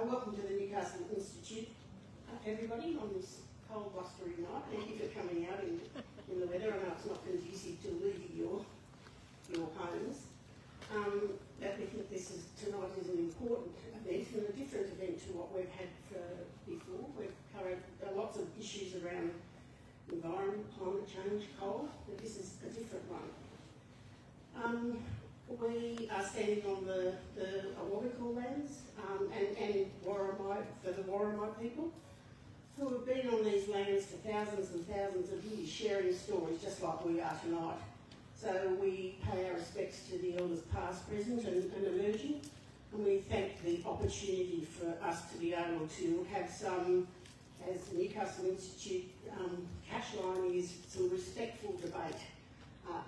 Welcome to the Newcastle Institute, everybody, on this cold, blustery night. Thank you for coming out in the weather. I know it's not conducive to leaving your homes. But we think tonight is an important event and a different event to what we've had before. We've covered lots of issues around environment, climate change, coal, but this is a different one. We are standing on the Awabakal lands and Warramai, for the Warramai people, who have been on these lands for thousands and thousands of years, sharing stories just like we are tonight. So we pay our respects to the elders past, present and emerging, and we thank the opportunity for us to be able to have some, as the Newcastle Institute cash line is, some respectful debate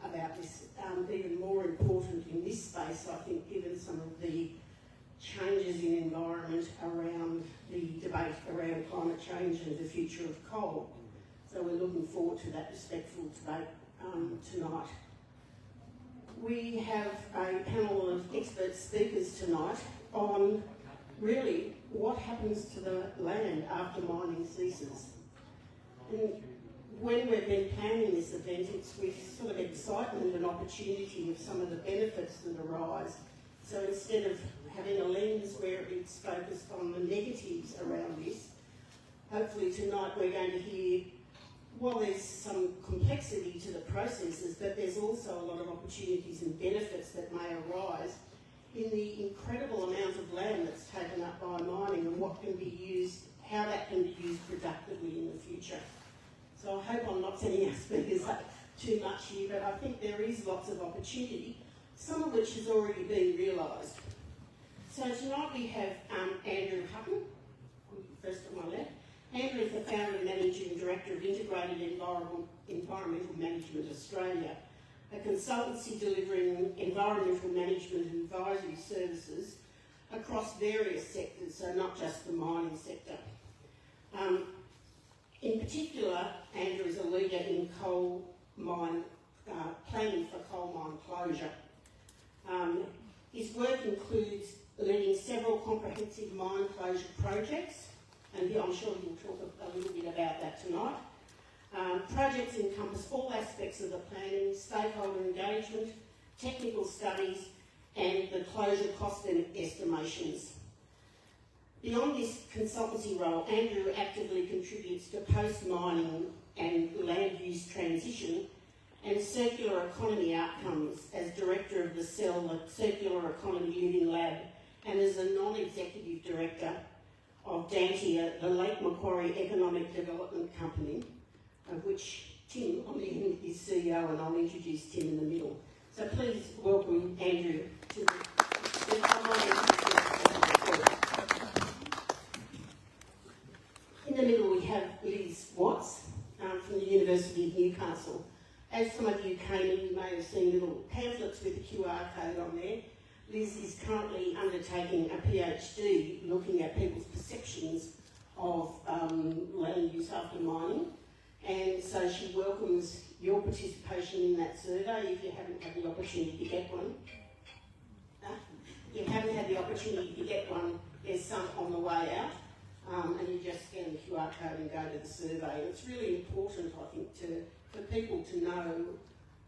about this. Even more important in this space, I think, given some of the changes in environment around the debate around climate change and the future of coal. So we're looking forward to that respectful debate tonight. We have a panel of expert speakers tonight on really what happens to the land after mining ceases. And when we've been planning this event, it's with sort of excitement and opportunity of some of the benefits that arise. So instead of having a lens where it's focused on the negatives around this, hopefully tonight we're going to hear, while there's some complexity to the processes, but there's also a lot of opportunities and benefits that may arise in the incredible amount of land that's taken up by mining and what can be used, how that can be used productively in the future. So I hope I'm not setting our speakers up too much here, but I think there is lots of opportunity, some of which has already been realised. So tonight we have Andrew Hutton, first on my left. Andrew is the founder and managing director of Integrated Environmental Management Australia, a consultancy delivering environmental management and advisory services across various sectors, so not just the mining sector. In particular, Andrew is a leader in coal mine planning for coal mine closure. His work includes leading several comprehensive mine closure projects, and I'm sure he'll talk a little bit about that tonight. Projects encompass all aspects of the planning, stakeholder engagement, technical studies, and the closure cost and estimations. Beyond this consultancy role, Andrew actively contributes to post-mining and land use transition and circular economy outcomes as director of the CEL, the Circular Economy Living Lab, and as a non-executive director of Dantia, the Lake Macquarie Economic Development Company, of which Tim on the end is CEO, and I'll introduce Tim in the middle. So please welcome Andrew to the In the middle we have Liz Watts from the University of Newcastle. As some of you came in, you may have seen little pamphlets with a QR code on there. Liz is currently undertaking a PhD looking at people's perceptions of land use after mining, and so she welcomes your participation in that survey if you haven't had the opportunity to get one. If you haven't had the opportunity to get one, there's some on the way out, and you just scan the QR code and go to the survey. And it's really important, I think, for people to know,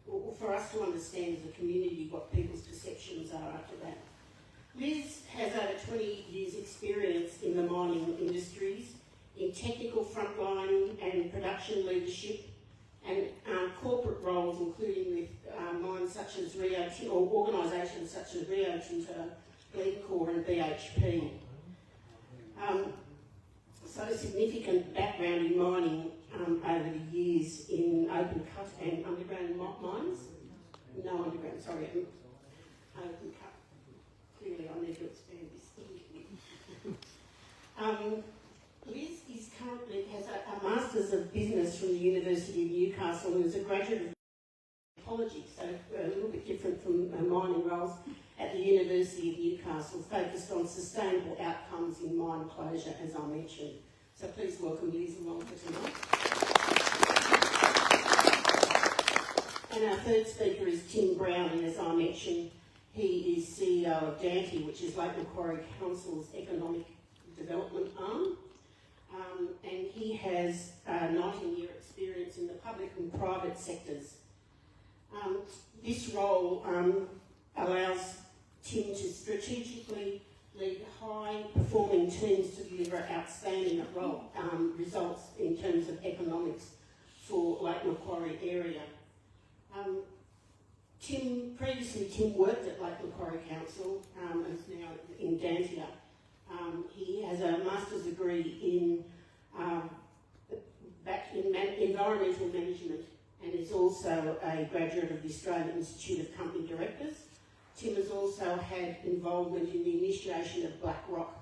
or for us to understand as a community what people's perceptions are after that. Liz has over 20 years experience in the mining industries, in technical frontline and production leadership, and corporate roles, including with mines such as Rio Tinto, or organisations such as Rio Tinto, Glencore and BHP. So significant background in mining over the years in open cut and underground mines. No underground, sorry, open cut. Clearly I need to expand this. Liz has a Masters of Business from the University of Newcastle and is a graduate of ecology, so a little bit different from mining roles at the University of Newcastle, focused on sustainable outcomes in mine closure, as I mentioned. So please welcome Liz along for tonight. And our third speaker is Tim Brown, and as I mentioned, he is CEO of Dantia, which is Lake Macquarie Council's Economic development arm. And he has 19-year experience in the public and private sectors. This role allows Tim to strategically lead high-performing teams to deliver outstanding results in terms of economics for Lake Macquarie area. Tim worked at Lake Macquarie Council and is now in Dantia. He has a master's degree in environmental management and is also a graduate of the Australian Institute of Company Directors. Tim has also had involvement in the initiation of BlackRock,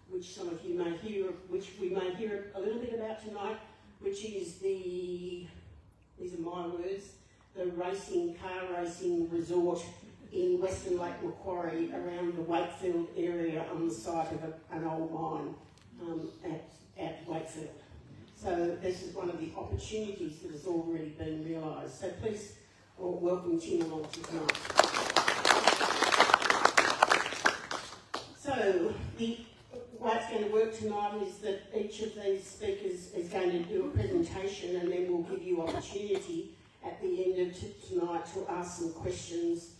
which some of you may hear, which we may hear a little bit about tonight, which is these are my words, the car racing resort in Western Lake Macquarie around the Wakefield area on the site of an old mine at Wakefield. So this is one of the opportunities that has already been realised. So please welcome Tim along to tonight. So the way it's going to work tonight is that each of these speakers is going to do a presentation, and then we'll give you opportunity at the end of tonight to ask some questions,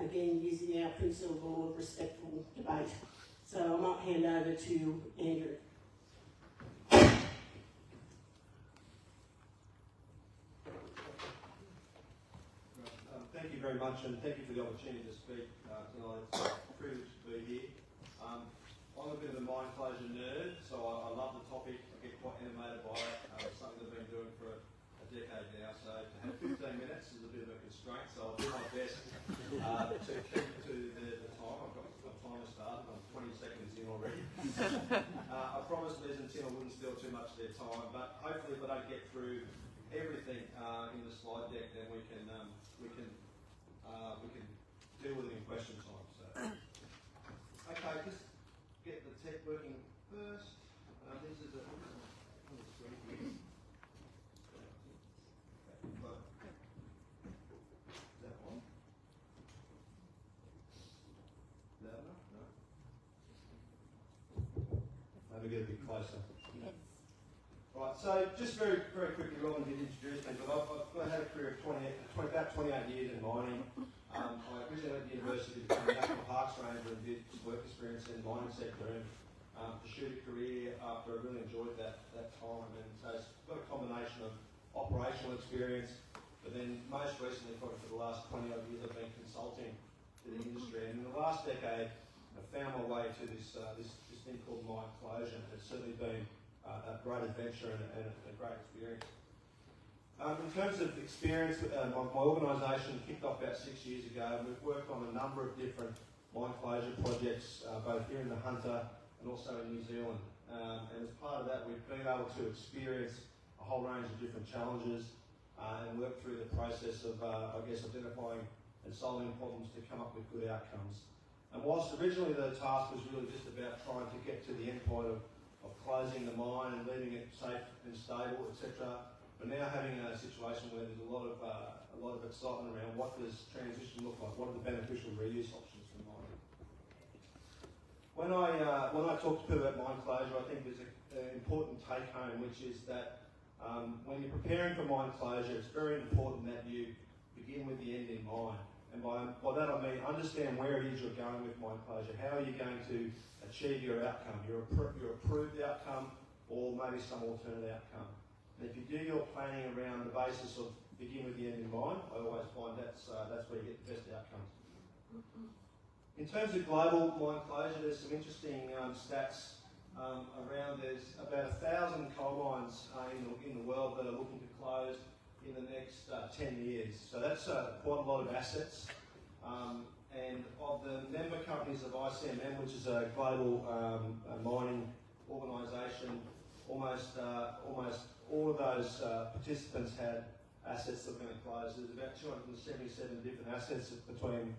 again using our principle law of respectful debate. So I might hand over to Andrew. Thank you very much, and thank you for the opportunity to speak tonight. It's a privilege to be here. I'm a bit of a mind closure nerd, so I love the topic. I get quite animated by it. It's something I've been doing for a decade now, so to have 15 minutes is a bit of a constraint, so I'll do my best to keep to the time. I've got time to start, I'm 20 seconds in already. I promised Liz and Tim I wouldn't steal too much of their time, but hopefully if I don't get through everything in the slide deck, then we can deal with it in question time. So, okay, just get the tech working first. This is on the screen here. Is that on? Loud enough? No. Maybe get a bit closer. Right, so just very, very quickly, Robin did introduce me, but I've had a career of about 28 years in mining. I originally went to university to become a National Parks Ranger and did work experience in the mining sector and pursued a career after I really enjoyed that time. And so it's got a combination of operational experience, but then most recently, probably for the last 20 odd years, I've been consulting to the industry. And in the last decade, I've found my way to this thing called mine closure. It's certainly been a great adventure and a great experience. In terms of experience, my organisation kicked off about 6 years ago, and we've worked on a number of different mine closure projects, both here in the Hunter and also in New Zealand. And as part of that, we've been able to experience a whole range of different challenges and work through the process of, identifying and solving problems to come up with good outcomes. And whilst originally the task was really just about trying to get to the end point of closing the mine and leaving it safe and stable, etc., we're now having a situation where there's a lot of excitement around what does transition look like, what are the beneficial reuse options for mining. When I talk to people about mine closure, I think there's an important take home, which is that when you're preparing for mine closure, it's very important that you begin with the end in mind. And by that I mean understand where it is you're going with mine closure. How are you going to achieve your outcome, your approved outcome, or maybe some alternate outcome. And if you do your planning around the basis of begin with the end in mind, I always find that's where you get the best outcomes. In terms of global mine closure, there's some interesting stats around. There's about 1,000 coal mines in the world that are looking to close in the next 10 years. So that's quite a lot of assets. And of the member companies of ICMM, which is a global mining organisation, almost all of those participants had assets that were going to close. There's about 277 different assets between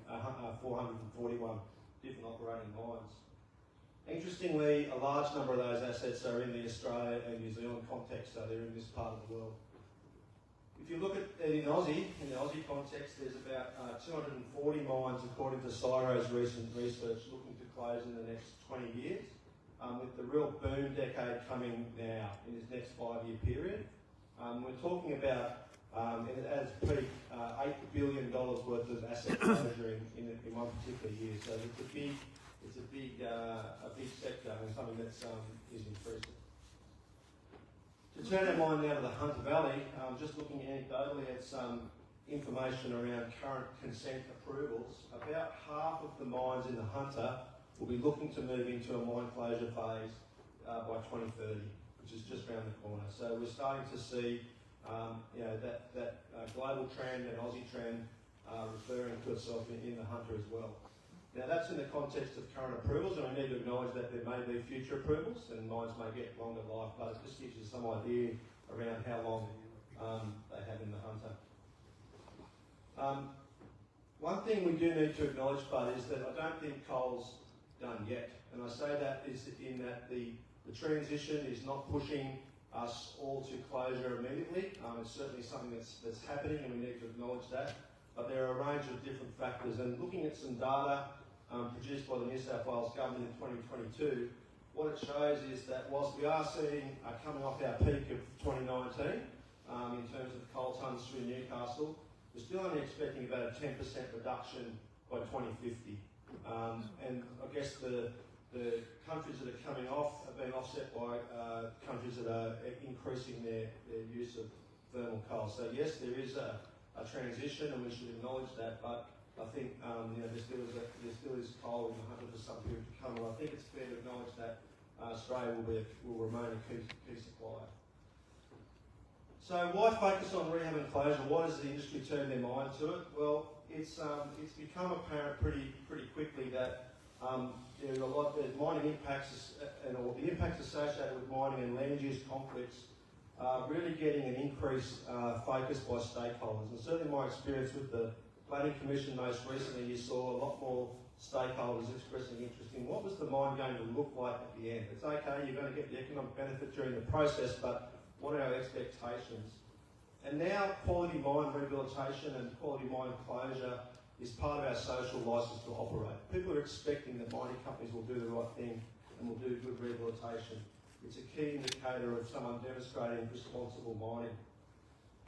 441 different operating mines. Interestingly, a large number of those assets are in the Australia and New Zealand context, so they're in this part of the world. If you look at it in the Aussie context, there's about 240 mines, according to CSIRO's recent research, looking to close in the next 20 years. with the real boom decade coming now in this next 5-year period. We're talking about, as peak, $8 billion worth of asset closure in one particular year. So it's a big sector and something that is increasing. To turn our mind now to the Hunter Valley, just looking anecdotally at some information around current consent approvals, about half of the mines in the Hunter will be looking to move into a mine closure phase by 2030, which is just around the corner. So we're starting to see that global trend and Aussie trend referring to itself in the Hunter as well. Now that's in the context of current approvals, and we need to acknowledge that there may be future approvals and mines may get longer life, but it just gives you some idea around how long they have in the Hunter. One thing we do need to acknowledge, Bud, is that I don't think coal's done yet, and I say that is in that the transition is not pushing us all to closure immediately. It's certainly something that's happening, and we need to acknowledge that. But there are a range of different factors, and looking at some data produced by the New South Wales Government in 2022, what it shows is that whilst we are seeing, coming off our peak of 2019 in terms of coal tonnes through Newcastle, we're still only expecting about a 10% reduction by 2050. And I guess the countries that are coming off have been offset by countries that are increasing their use of thermal coal. So yes, there is a transition, and we should acknowledge that, but I think there still is coal in the Hunter for some period to come, and I think it's fair to acknowledge that Australia will remain a key supplier. So why focus on rehab and closure? Why does the industry turn their mind to it? Well, it's become apparent pretty quickly that there's a lot of mining impacts or the impacts associated with mining and land use conflicts really getting an increased focus by stakeholders. And certainly my experience with the Planning Commission most recently, you saw a lot more stakeholders expressing interest in what was the mine going to look like at the end. It's okay, you're going to get the economic benefit during the process, but what are our expectations? And now quality mine rehabilitation and quality mine closure is part of our social licence to operate. People are expecting that mining companies will do the right thing and will do good rehabilitation. It's a key indicator of someone demonstrating responsible mining.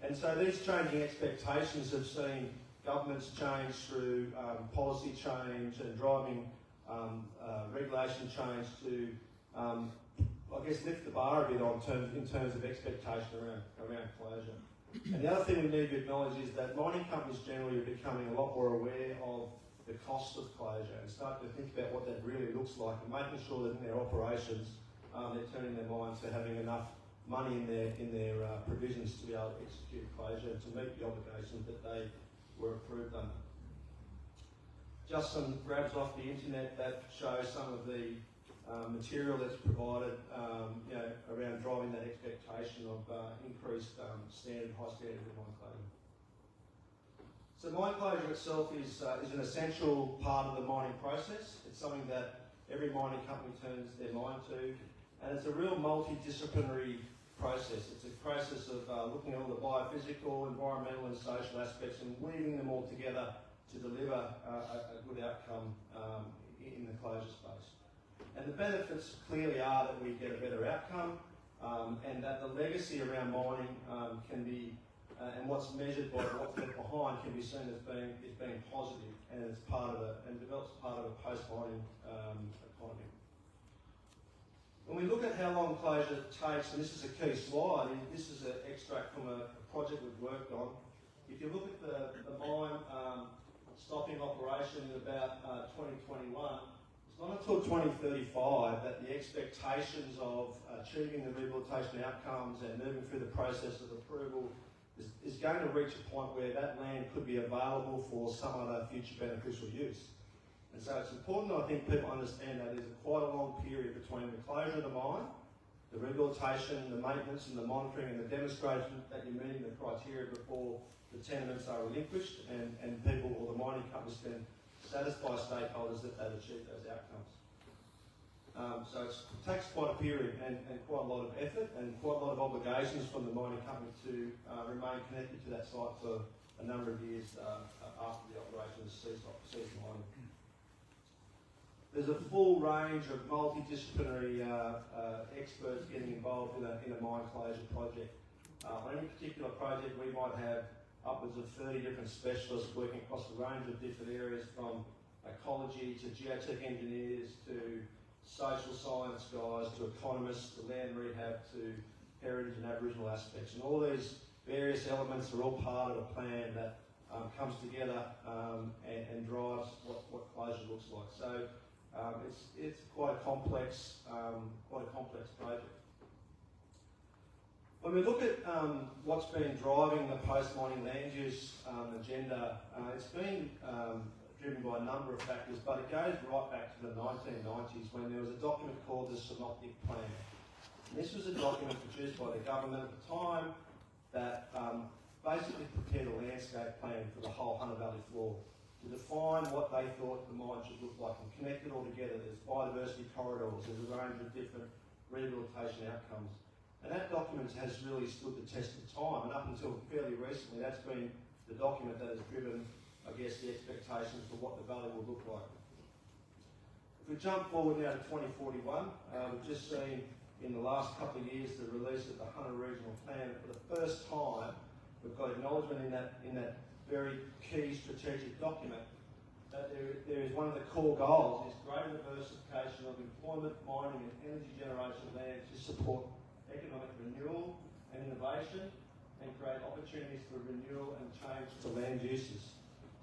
And so these changing expectations have seen governments change through policy change and driving regulation change to, lift the bar a bit in terms of expectation around closure. And the other thing we need to acknowledge is that mining companies generally are becoming a lot more aware of the cost of closure and starting to think about what that really looks like and making sure that in their operations they're turning their minds to having enough money in their provisions to be able to execute closure and to meet the obligations that they were approved under. Just some grabs off the internet that shows some of the material that's provided around driving that expectation of increased high standard in mine closure. So mine closure itself is an essential part of the mining process. It's something that every mining company turns their mind to, and it's a real multidisciplinary process. It's a process of looking at all the biophysical, environmental and social aspects and weaving them all together to deliver a good outcome in the closure space. And the benefits clearly are that we get a better outcome and that the legacy around mining can be, and what's measured by what's left behind can be seen as being positive, and it's part of and develops part of a post-mining economy. When we look at how long closure takes, and this is a key slide, this is an extract from a project we've worked on. If you look at the mine stopping operation in about 2021, it's not until 2035 that the expectations of achieving the rehabilitation outcomes and moving through the process of approval is going to reach a point where that land could be available for some other future beneficial use. And so it's important, I think, people understand that there's quite a long period between the closure of the mine, the rehabilitation, the maintenance and the monitoring and the demonstration that you're meeting the criteria before the tenements are relinquished and people or the mining companies can satisfy stakeholders that they've achieved those outcomes. So it takes quite a period and quite a lot of effort and quite a lot of obligations from the mining company to remain connected to that site for a number of years after the operation has ceased mining. there's a full range of multidisciplinary experts getting involved in a mine closure project. On any particular project, we might have upwards of 30 different specialists working across a range of different areas, from ecology to geotech engineers to social science guys to economists to land rehab to heritage and Aboriginal aspects. And all these various elements are all part of a plan that comes together and drives what closure looks like. So it's quite a complex project. When we look at what's been driving the post-mining land use agenda, it's been driven by a number of factors, but it goes right back to the 1990s when there was a document called the Synoptic Plan. And this was a document produced by the government at the time that basically prepared a landscape plan for the whole Hunter Valley floor to define what they thought the mine should look like and connect it all together. There's biodiversity corridors, there's a range of different rehabilitation outcomes. And that document has really stood the test of time, and up until fairly recently, that's been the document that has driven, I guess, the expectations for what the valley will look like. If we jump forward now to 2041, we've just seen in the last couple of years the release of the Hunter Regional Plan. For the first time, we've got acknowledgement in that very key strategic document that there is one of the core goals is greater diversification of employment, mining and energy generation land to support economic renewal and innovation and create opportunities for renewal and change to land uses.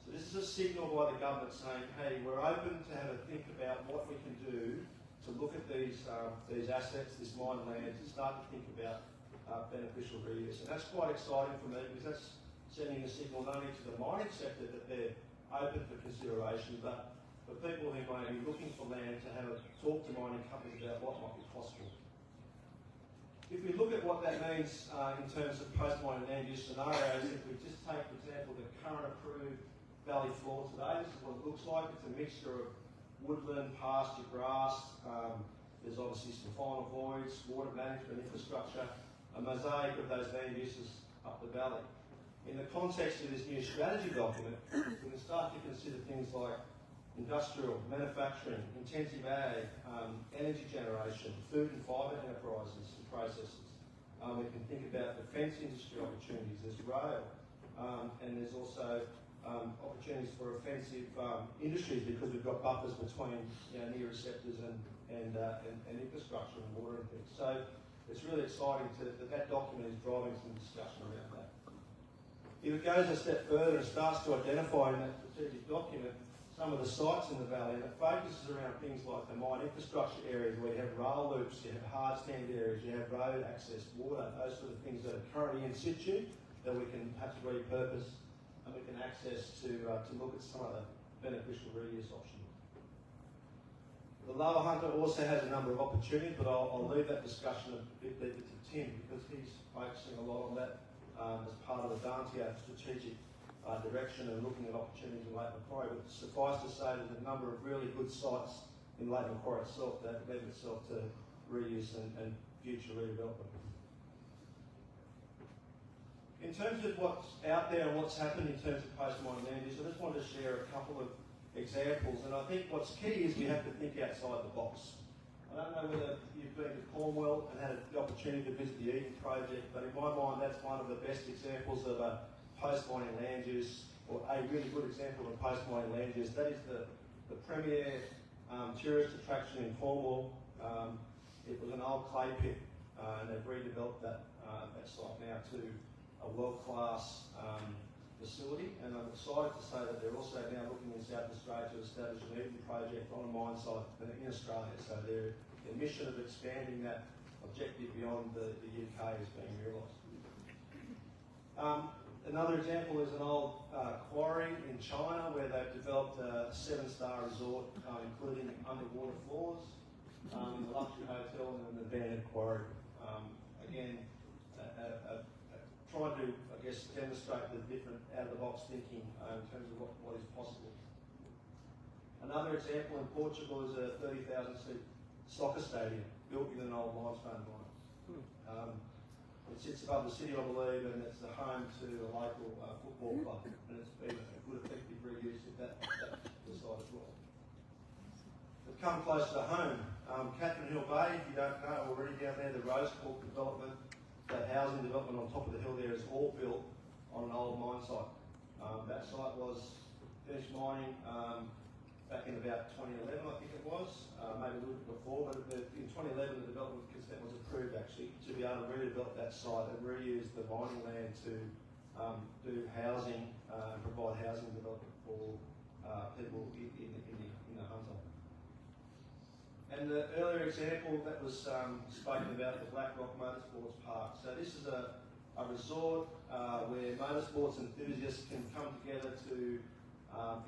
So this is a signal by the government saying, hey, we're open to have a think about what we can do to look at these assets, this mine land, to start to think about beneficial reuse. And that's quite exciting for me because that's sending a signal not only to the mining sector that they're open for consideration, but for people who may be looking for land to have a talk to mining companies about what might be possible. If we look at what that means in terms of post-mining land use scenarios, if we just take, for example, the current approved valley floor today, this is what it looks like. It's a mixture of woodland, pasture, grass. There's obviously some final voids, water management infrastructure, a mosaic of those land uses up the valley. In the context of this new strategy document, we can start to consider things like industrial, manufacturing, intensive ag, energy generation, food and fibre enterprises and processes. We can think about defence industry opportunities, there's rail, and there's also opportunities for offensive industries because we've got buffers between near receptors and infrastructure and water and things. So it's really exciting that document is driving some discussion around that. If it goes a step further and starts to identify in that strategic document some of the sites in the valley, and it focuses around things like the mine infrastructure areas where you have rail loops, you have hard stand areas, you have road access, water, those sort of things that are currently in situ that we can perhaps repurpose and we can access to look at some of the beneficial reuse options. The Lower Hunter also has a number of opportunities, but I'll leave that discussion a bit deeper to Tim because he's focusing a lot on that as part of the Dantia strategic direction and looking at opportunities in Lake Macquarie. But suffice to say, there's a number of really good sites in Lake Macquarie itself that lend itself to reuse and future redevelopment. In terms of what's out there and what's happened in terms of post-mining land use, I just wanted to share a couple of examples. And I think what's key is we have to think outside the box. I don't know whether you've been to Cornwall and had the opportunity to visit the Eden project, but in my mind that's one of the best examples of a post-mining land use, or a really good example of a post-mining land use. That is the premier tourist attraction in Cornwall. It was an old clay pit, and they've redeveloped that site now to a world-class facility, and I'm excited to say that they're also now looking in South Australia to establish an Eden project on a mine site in Australia. So their mission of expanding that objective beyond the UK is being realised. Another example is an old quarry in China where they've developed a 7-star resort, including underwater floors, a luxury hotel and an abandoned quarry. Again, trying to, I guess, demonstrate the different out-of-the-box thinking in terms of what is possible. Another example in Portugal is a 30,000-seat soccer stadium built in an old limestone mine. It sits above the city, I believe, and it's the home to a local football club, and it's been a good, effective reuse of that site as well. The come closer to home. Catherine Hill Bay, if you don't know already, down there, the Rose Court development, that housing development on top of the hill there is all built on an old mine site. That site was finished mining back in about 2011, I think it was, maybe a little bit before, but in 2011 the development consent was approved actually to be able to redevelop that site and reuse the mining land to do housing and provide housing development for people in the Hunter. And the earlier example that was spoken about, the Black Rock Motorsports Park. So this is a resort where motorsports enthusiasts can come together to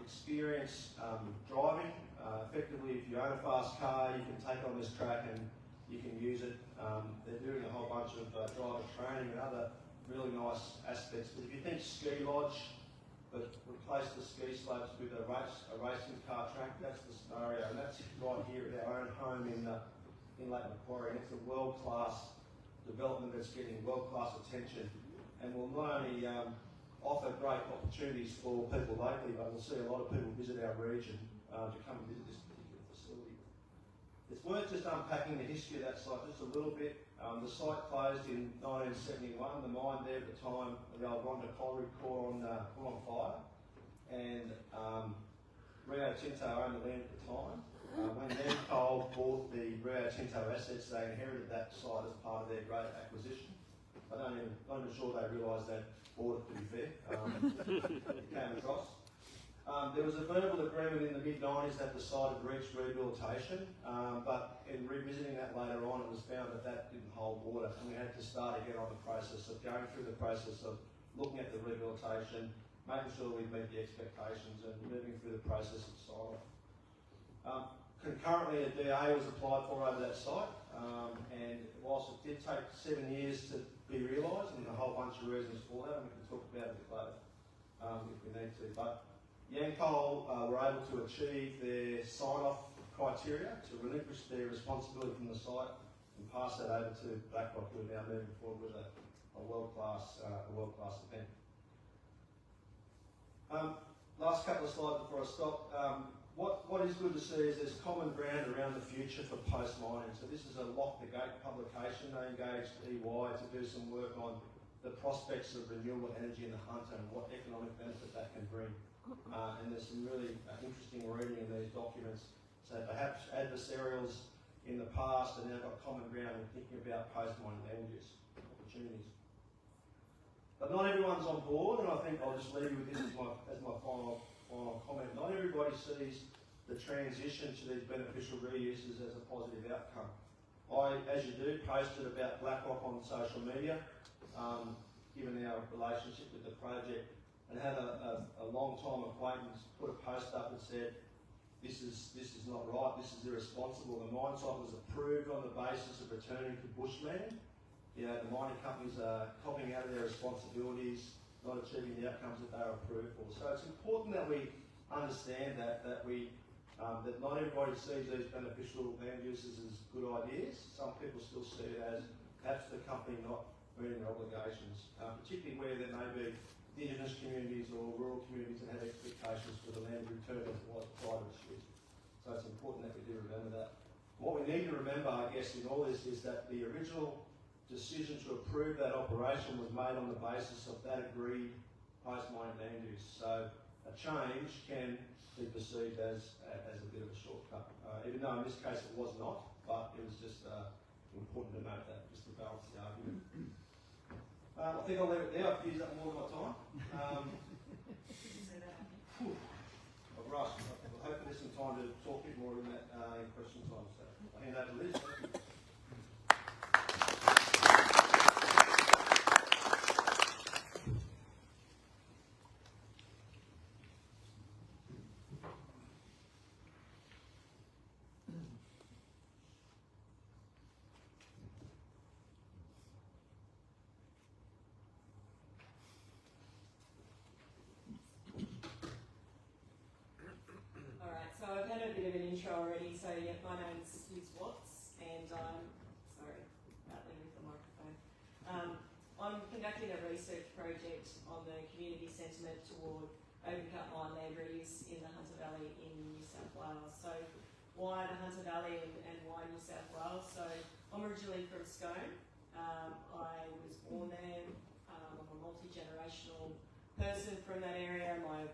experience driving. Effectively, if you own a fast car, you can take on this track and you can use it. They're doing a whole bunch of driver training and other really nice aspects. But if you think ski lodge, but replace the ski slopes with a racing car track, that's the scenario. And that's right here at our own home in Lake Macquarie. And it's a world-class development that's getting world-class attention and will not only offer great opportunities for people locally, but we'll see a lot of people visit our region to come and visit this particular facility. It's worth just unpacking the history of that site just a little bit. The site closed in 1971. The mine there at the time, the old Ronda Colliery, caught on fire, and Rio Tinto owned the land at the time. When Newcastle bought the Rio Tinto assets, they inherited that site as part of their great acquisition. I'm not even sure they realised that bought it, to be fair. It came across. There was a verbal agreement in the mid-90s that the site had reached rehabilitation, but in revisiting that later on, it was found that that didn't hold water, and we had to start again on the process of going through the process of looking at the rehabilitation, making sure we meet the expectations, and moving through the process of sign-off. Concurrently, a DA was applied for over that site, and whilst it did take 7 years to be realised, and a whole bunch of reasons for that, and we can talk about it a bit later if we need to. But Yancoal were able to achieve their sign-off criteria to relinquish their responsibility from the site and pass that over to BlackRock, who are now moving forward with a world-class event. Last couple of slides before I stop. What is good to see is there's common ground around the future for post-mining. So this is a Lock the Gate publication. They engaged EY to do some work on the prospects of renewable energy in the Hunter and what economic benefit that can bring. And there's some really interesting reading in these documents. So perhaps adversarials in the past and now got common ground in thinking about post-mining land use opportunities. But not everyone's on board, and I think I'll just leave you with this as my final comment. Not everybody sees the transition to these beneficial reuses as a positive outcome. I, as you do, posted about BlackRock on social media, given our relationship with the project, and had a long-time acquaintance put a post up and said, this is not right, this is irresponsible. The mine site was approved on the basis of returning to bushland. You know, the mining companies are copping out of their responsibilities, not achieving the outcomes that they were approved for. So it's important that we understand that not everybody sees these beneficial land uses as good ideas. Some people still see it as perhaps the company not meeting their obligations, particularly where there may be Indigenous communities or rural communities that have expectations for the land return as was prior to its use. So it's important that we do remember that. What we need to remember, I guess, in all this is that the original decision to approve that operation was made on the basis of that agreed post-mining land use. So a change can be perceived as a bit of a shortcut, even though in this case it was not, but it was just important to note that, just to balance the argument. I think I'll leave it there. I've used up more of my time. I've rushed. I hope there's some time to talk a bit more in that question time. So I'll hand over to Liz. Thank you. So I've had a bit of an intro already. So yeah, my name's Liz Watts, and I'm battling with the microphone. I'm conducting a research project on the community sentiment toward open cut mine land reuse in the Hunter Valley in New South Wales. So why the Hunter Valley and why New South Wales. So I'm originally from Scone. I was born there. I'm a multi-generational person from that area. My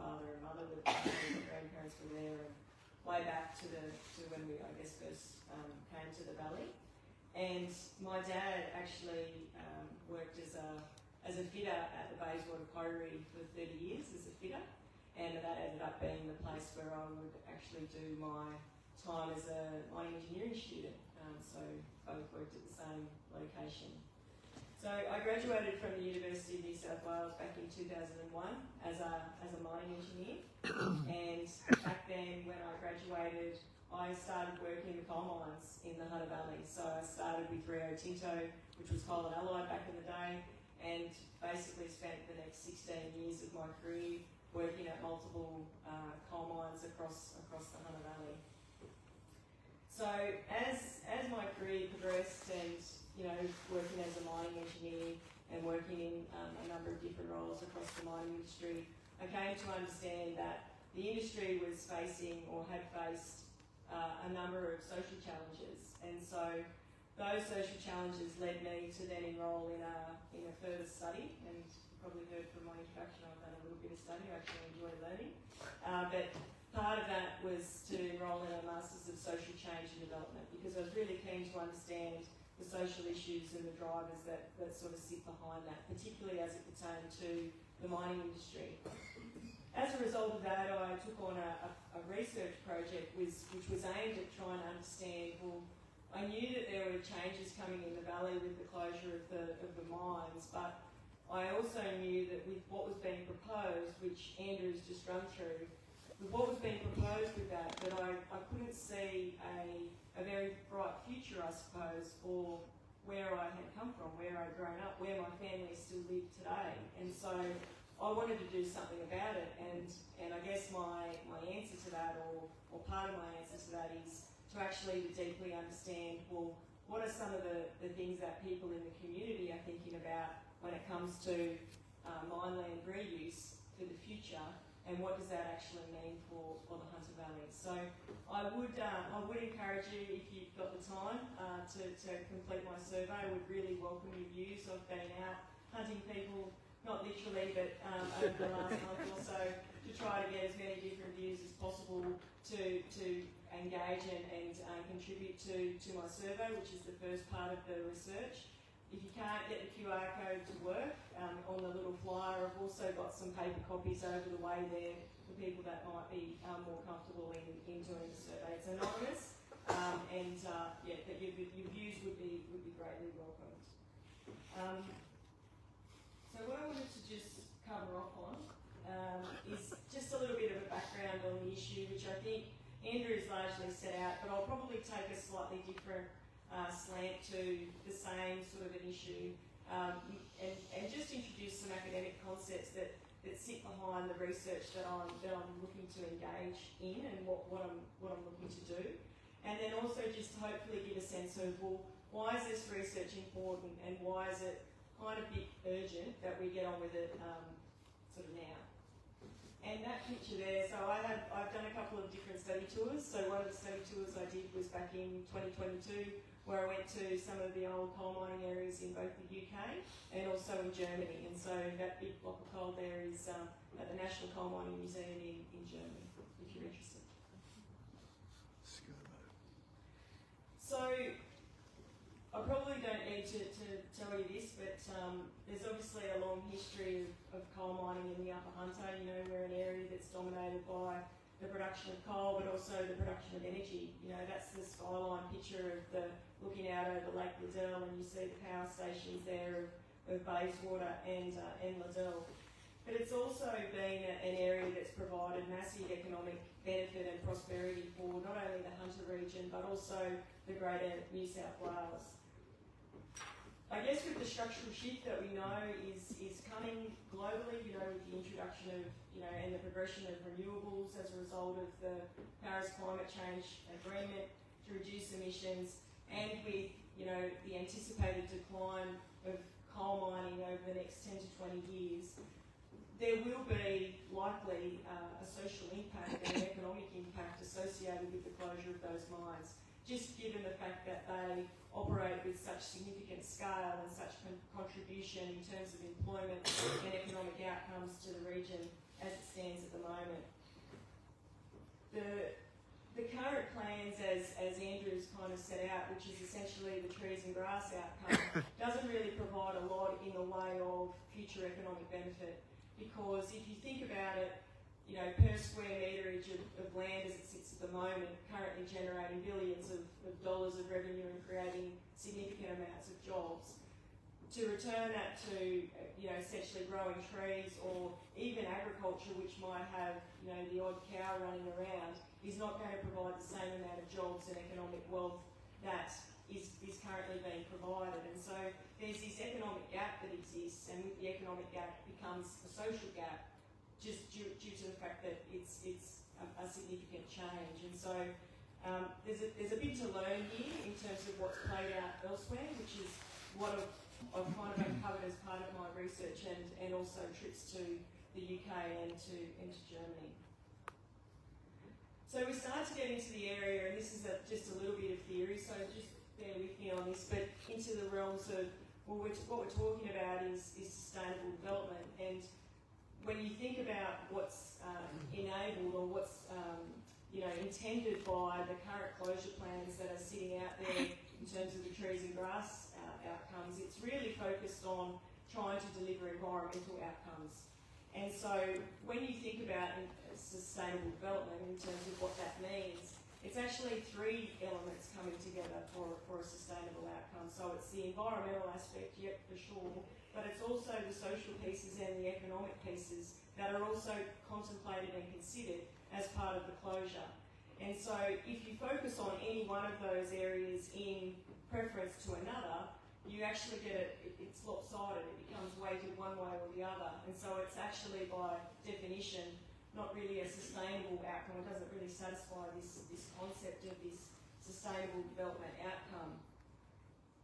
father and mother lived there, my grandparents were there, and way back to when we, I guess, first came to the valley. And my dad actually worked as a fitter at the Bayswater Colliery for 30 years as a fitter, and that ended up being the place where I would actually do my time as a mining engineering student. So both worked at the same location. So I graduated from the University of New South Wales back in 2001 as a mining engineer, and back then when I graduated, I started working in the coal mines in the Hunter Valley. So I started with Rio Tinto, which was Coal and Allied back in the day, and basically spent the next 16 years of my career working at multiple coal mines across the Hunter Valley. So as my career progressed, and working as a mining engineer and working in a number of different roles across the mining industry, I came to understand that the industry was facing or had faced a number of social challenges, and so those social challenges led me to then enrol in a further study. And you probably heard from my introduction, I've done a little bit of study. I actually enjoy learning, but part of that was to enrol in a Masters of Social Change and Development, because I was really keen to understand the social issues and the drivers that sort of sit behind that, particularly as it pertained to the mining industry. As a result of that, I took on a research project which was aimed at trying to understand, well, I knew that there were changes coming in the valley with the closure of the mines, but I also knew that with what was being proposed, which Andrew's just run through, with what was being proposed with that I couldn't see a very bright future, I suppose, for where I had come from, where I'd grown up, where my family still live today. And so I wanted to do something about it, and I guess my answer to that, or part of my answer to that, is to actually deeply understand, well, what are some of the things that people in the community are thinking about when it comes to mine land reuse for the future, and what does that actually mean for the Hunter Valley. So I would encourage you, if you've got the time, to complete my survey. I would really welcome your views. I've been out hunting people, not literally, but over the last month or so, to try to get as many different views as possible to engage and contribute to my survey, which is the first part of the research. If you can't get the QR code to work, on the little flyer, I've also got some paper copies over the way there for people that might be more comfortable in doing the survey. It's anonymous, but your views would be greatly welcomed. So what I wanted to just cover off on is just a little bit of a background on the issue, which I think Andrew's largely set out, but I'll probably take a slightly different slant to the same sort of an issue, and just introduce some academic concepts that sit behind the research that I'm looking to engage in, and what I'm looking to do, and then also just to hopefully give a sense of, well, why is this research important, and why is it kind of a bit urgent that we get on with it sort of now. And that picture there, so I've done a couple of different study tours. So one of the study tours I did was back in 2022, where I went to some of the old coal mining areas in both the UK and also in Germany. And so that big block of coal there is at the National Coal Mining Museum in Germany, if you're interested. So I probably don't need to tell you this, but there's obviously a long history of coal mining in the Upper Hunter. You know, we're an area that's dominated by the production of coal, but also the production of energy. You know, that's the skyline picture of looking out over Lake Liddell, and you see the power stations there of Bayswater and Liddell. But it's also been an area that's provided massive economic benefit and prosperity for not only the Hunter region, but also the greater New South Wales. I guess with the structural shift that we know is coming globally, you know, with the introduction of, you know, and the progression of renewables as a result of the Paris Climate Change Agreement to reduce emissions, and with, you know, the anticipated decline of coal mining over the next 10 to 20 years, there will be likely a social impact and an economic impact associated with the closure of those mines, just given the fact that they operate with such significant scale and such contribution in terms of employment and economic outcomes to the region as it stands at the moment. The current plans, as Andrew's kind of set out, which is essentially the trees and grass outcome, doesn't really provide a lot in the way of future economic benefit, because if you think about it, you know, per square meterage of land as it sits at the moment, currently generating billions of dollars of revenue and creating significant amounts of jobs. To return that to, you know, essentially growing trees or even agriculture, which might have, you know, the odd cow running around, is not going to provide the same amount of jobs and economic wealth that is currently being provided. And so there's this economic gap that exists, and with the economic gap becomes a social gap, just due to the fact that it's a significant change. And so there's a bit to learn here in terms of what's played out elsewhere, which is what I've kind of uncovered as part of my research and also trips to the UK and to Germany. So we start to get into the area, and this is just a little bit of theory, so just bear with me on this, but into the realms of, well, what we're talking about is sustainable development. And when you think about what's enabled or what's you know, intended by the current closure plans that are sitting out there in terms of the trees and grass outcomes, it's really focused on trying to deliver environmental outcomes. And so when you think about sustainable development in terms of what that means, it's actually three elements coming together for a sustainable outcome. So it's the environmental aspect, yep, for sure, but it's also the social pieces and the economic pieces that are also contemplated and considered as part of the closure. And so if you focus on any one of those areas in preference to another, you actually get it's lopsided, it becomes weighted one way or the other. And so it's actually by definition not really a sustainable outcome. It doesn't really satisfy this concept of this sustainable development outcome.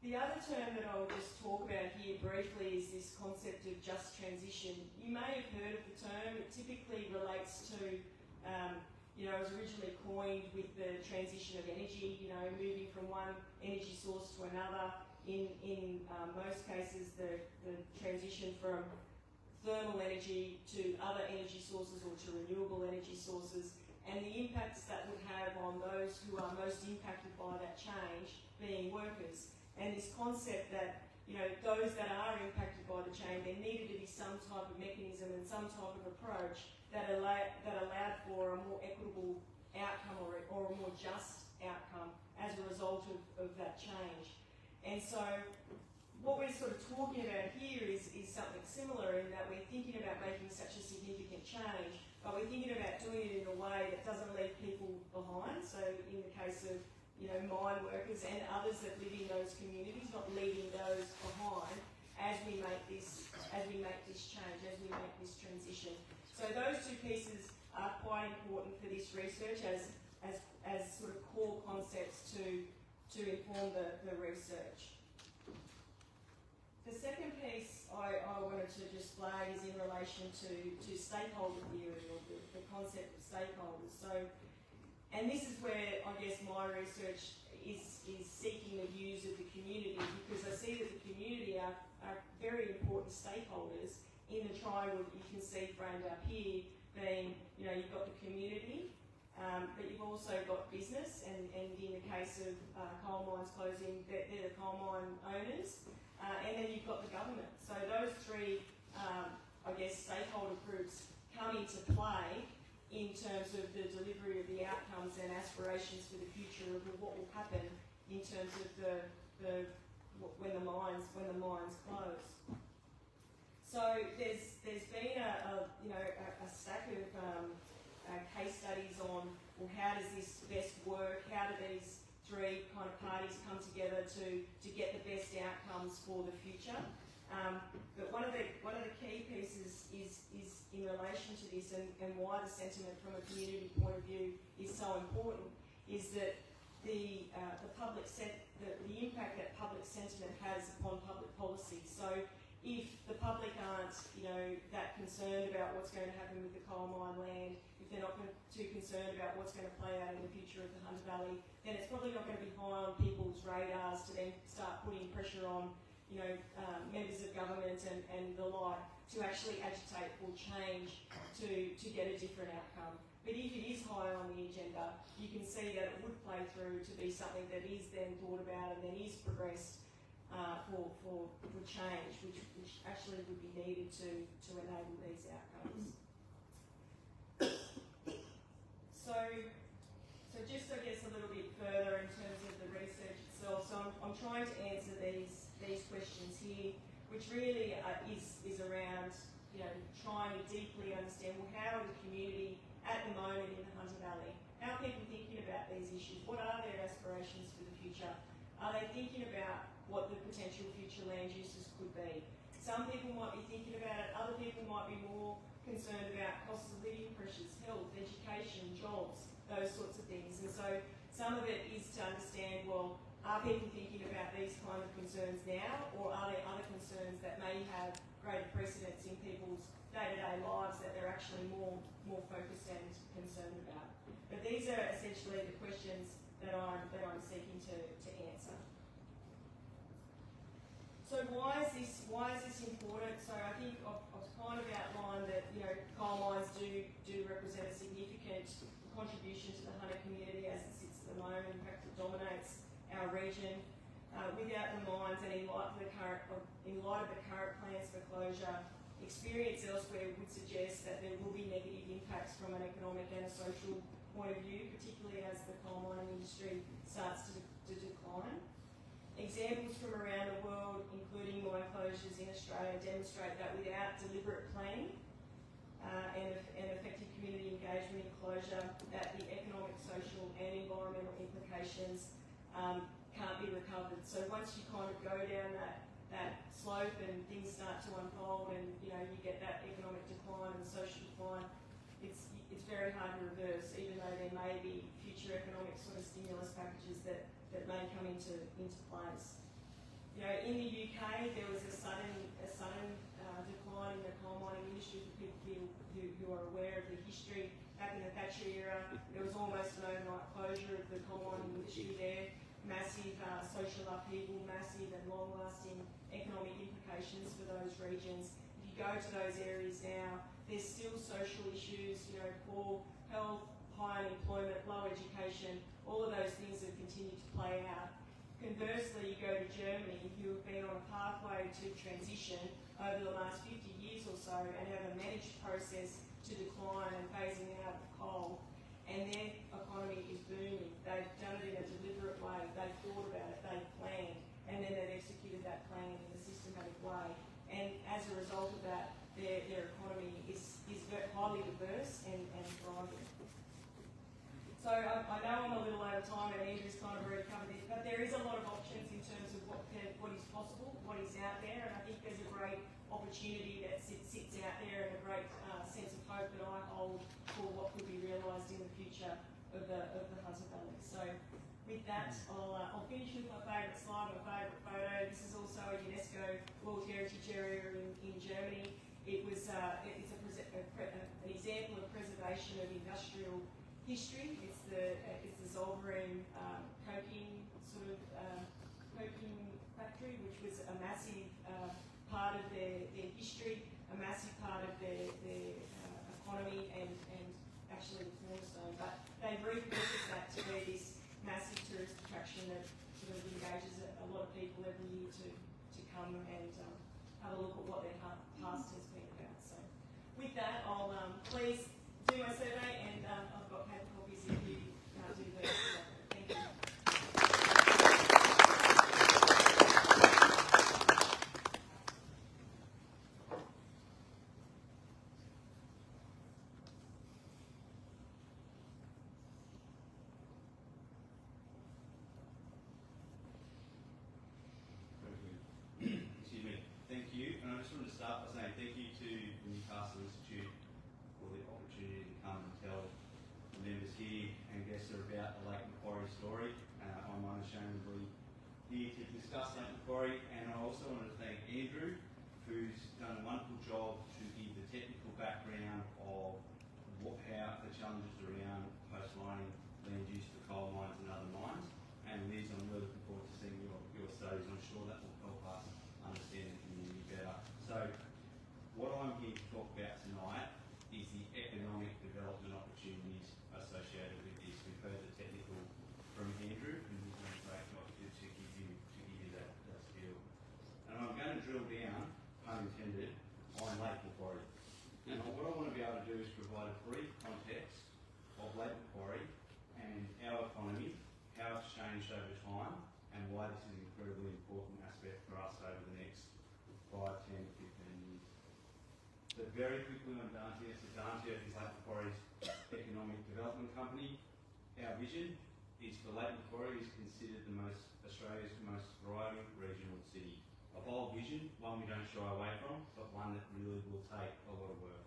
The other term that I'll just talk about here briefly is this concept of just transition. You may have heard of the term. It typically relates to, you know, it was originally coined with the transition of energy, you know, moving from one energy source to another. In most cases, the transition from thermal energy to other energy sources or to renewable energy sources, and the impacts that would have on those who are most impacted by that change being workers. And this concept that, you know, those that are impacted by the change, there needed to be some type of mechanism and some type of approach that allowed for a more equitable outcome or a more just outcome as a result of that change. And so what we're sort of talking about here is something similar in that we're thinking about making such a significant change, but we're thinking about doing it in a way that doesn't leave people behind. So in the case of, you know, mine workers and others that live in those communities, not leaving those behind as we make this change, as we make this transition. So those two pieces are quite important for this research as sort of core concepts to inform the research. The second piece I wanted to just flag is in relation to stakeholder theory, or the concept of stakeholders. So, and this is where I guess my research is seeking the views of the community, because I see that the community are very important stakeholders in the triangle that you can see framed up here, being, you know, you've got the community, but you've also got business, and in the case of coal mines closing, they're the coal mine owners, and then you've got the government. So those three, I guess, stakeholder groups come into play in terms of the delivery of the outcomes and aspirations for the future of what will happen in terms of when the mines close. So there's been a stack of case studies on, well, how does this best work? How do these three kind of parties come together to get the best outcomes for the future? But one of the key pieces is in relation to this, and why the sentiment from a community point of view is so important, is that the impact that public sentiment has upon public policy. So if the public aren't, you know, that concerned about what's going to happen with the coal mine land, if they're not too concerned about what's going to play out in the future of the Hunter Valley, then it's probably not going to be high on people's radars to then start putting pressure on, members of government and the like to actually agitate for change to get a different outcome. But if it is high on the agenda, you can see that it would play through to be something that is then thought about and then is progressed for change, which actually would be needed to enable these outcomes. So just I guess a little bit further in terms of the research itself. So I'm trying to answer these questions here, which really is around trying to deeply understand how the community at the moment in the Hunter Valley, how are people thinking about these issues? What are their aspirations for the future? Are they thinking about what the potential future land uses could be? Some people might be thinking about it, other people might be more concerned about cost of living pressures, health, education, jobs, those sorts of things. And so some of it is to understand, well, are people thinking about these kind of concerns now, or are there other concerns that may have greater precedence in people's day-to-day lives that they're actually more focused and concerned about? But these are essentially the questions that I'm seeking to answer. So why is this important? So I think I've kind of outlined that coal mines do represent a significant contribution to the Hunter community as it sits at the moment. In fact, it dominates our region. Without the mines and in light of the current plans for closure, experience elsewhere would suggest that there will be negative impacts from an economic and a social point of view, particularly as the coal mining industry starts to decline. Examples from around the world, including mine closures in Australia, demonstrate that without deliberate planning and effective community engagement in closure, that the economic, social and environmental implications can't be recovered. So once you kind of go down that slope and things start to unfold and you get that economic decline and social decline, it's very hard to reverse, even though there may be future economic sort of stimulus packages that may come into place. In the UK, there was a sudden decline in the coal mining industry. For people who are aware of the history, back in the Thatcher era, there was almost an overnight closure of the coal mining industry there. Massive social upheaval, massive and long-lasting economic implications for those regions. If you go to those areas now, there's still social issues, poor health, high unemployment, low education, all of those things have continued to play out. Conversely, you go to Germany, who have been on a pathway to transition over the last 50 years or so and have a managed process to decline and phasing out of coal, and their economy is booming. They've done it in a deliberate way, they've thought about it, they've planned, and then they've executed that plan in a systematic way. And as a result of that, their economy is highly diverse and thriving. So I know I'm a little out of time and Andrew's kind of already covered this, but there is a lot of options in terms of what is possible, what is out there, and I think there's a great opportunity that sits out there and a great sense of hope that I hold for what could be realised in the future of the Hunter Valley. So with that, I'll finish with my favourite slide, my favourite photo. This is also a UNESCO World Heritage Area in Germany. It's an example of preservation of industrial history. It's the Zollverein coking factory, which was a massive part of their history, a massive part of their economy and actually the cornerstone. But they've repurposed that to be this massive tourist attraction that sort of engages a lot of people every year to come and have a look at what their past has been about. So with that, I'll please do my survey, and I've got paper copies if you do those. Thank you. Excuse me. Thank you. And I just wanted to start by saying thank you to the Newcastle Institute for the opportunity to come and tell the members here and guests about the Lake Macquarie story. I'm unashamedly here to discuss Lake Macquarie, and I also wanted to thank Andrew, who's done a wonderful job to give the technical background of how the the challenges around post-mining land use for coal mines and other mines. And Liz, I'm really looking forward to seeing your studies. I'm sure that will help us understand the community better. So what I'm here to talk about tonight is the economic development opportunities associated with this. We've heard the technical from Andrew, and he's done a great job to give you that skill. And I'm going to drill down, pun intended, on Lake Macquarie. And what I want to be able to do is provide a brief context of Lake Macquarie and our economy, how it's changed over time, and why this is an incredibly important aspect for us over the next 5, 10, 15 years. But very quickly on Dantia. So Dantia is Lake Macquarie's economic development company. Our vision is for Lake Macquarie is considered Australia's most thriving regional city. A bold vision, one we don't shy away from, but one that really will take a lot of work.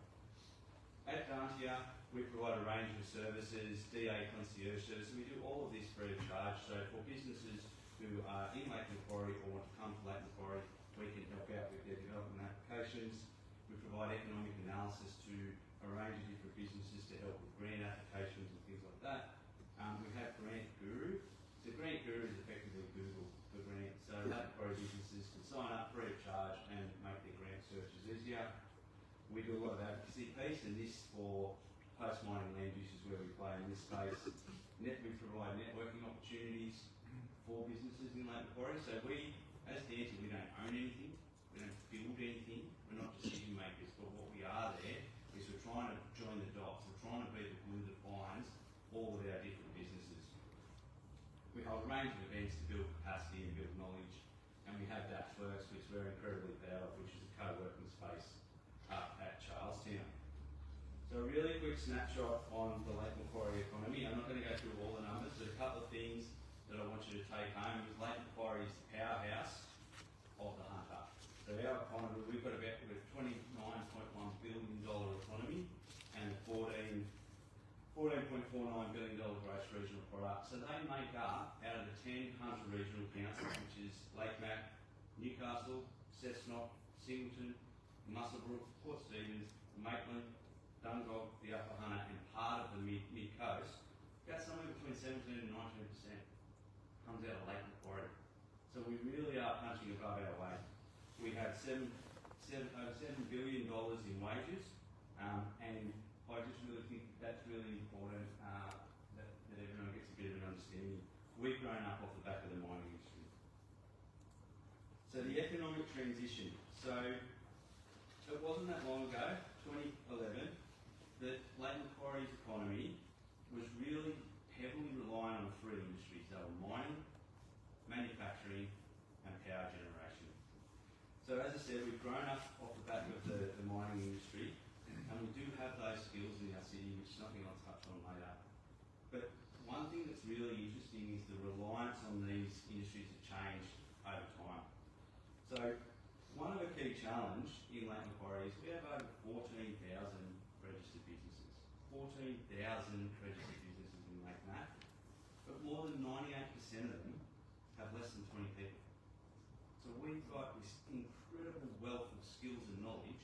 At Dantia, we provide a range of services, DA concierge services. We do all of this free of charge. So for businesses who are in Lake Macquarie or want to come to Lake Macquarie, we can help out with their development applications. We provide economic analysis to a range of different businesses to help with grant applications and things like that. We have Grant Guru. So Grant Guru is effectively Google for grants. So Lake Macquarie businesses can sign up free of charge and make their grant searches easier. We do a lot of advocacy piece, and this for post-mining land use is where we play in this space. We provide networking opportunities for businesses in Lake Macquarie. So we, as Dantia, we don't own anything, we don't build anything, we're not decision makers, but what we are there is we're trying to join the dots, we're trying to be the glue that binds all of our different businesses. We hold a range of events to build capacity and build knowledge, and we have that first, which we're incredibly proud of, which is a co-working space up at Charlestown. So a really quick snapshot on the Lake Macquarie economy. I'm not going to go through all the numbers, but a couple of things that I want you to take home is Lake Macquarie is the powerhouse of the Hunter. So our economy, we've got about a $29.1 billion economy and $14.49 billion gross regional product. So they make up, out of the 10 Hunter regional councils, which is Lake Mac, Newcastle, Cessnock, Singleton, Muswellbrook, Port Stephens, Maitland, Dungog, the Upper Hunter, and part of the mid coast, about somewhere between 17 and 19% comes out of Lake Macquarie. So we really are punching above our weight. We have over $7 billion in wages, and I just really think that's really important that everyone gets a bit of an understanding. We've grown up off the back of the mining industry. So the economic transition. So it wasn't that long ago, 2011, that Lake Macquarie's economy was really heavily reliant on three industries. They were mining, manufacturing, and power generation. So as I said, we've grown up off the back of the mining industry, and we do have those skills in our city, which is something I'll touch on later. But one thing that's really interesting is the reliance on these industries have changed over time. So one of the key challenge in Lake Macquarie is we have over 14,000 registered businesses. 14,000 registered businesses in Lake Mac, but more than 98% of them have less than 20 people. So we've got this incredible wealth of skills and knowledge,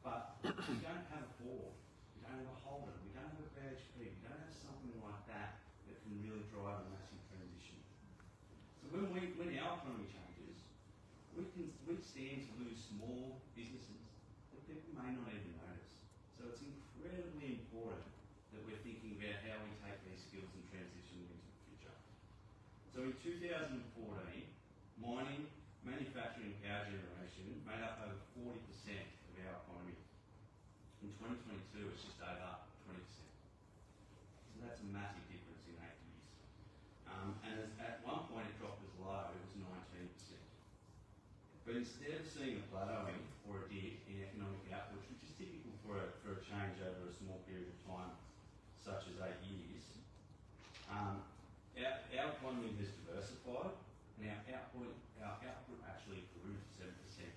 but we don't have a board, we don't have a holder, we don't have a BHP, we don't have something like that that can really drive a massive transition. So when our economy changes, we stand to lose small businesses that people may not even notice. So it's incredibly important that we're thinking about how we take these skills and transition them into the future. So in 2014, mining, manufacturing, and power generation made up over 40% of our economy. In 2022, it's just over 20%. So that's a massive difference in 8 years. And at one point it dropped as low, it was 19%. But instead of seeing a plateauing or a dip in economic output, which is typical for a change over a small period of time, such as 8 years, our economy has diversified, and our output actually grew 7%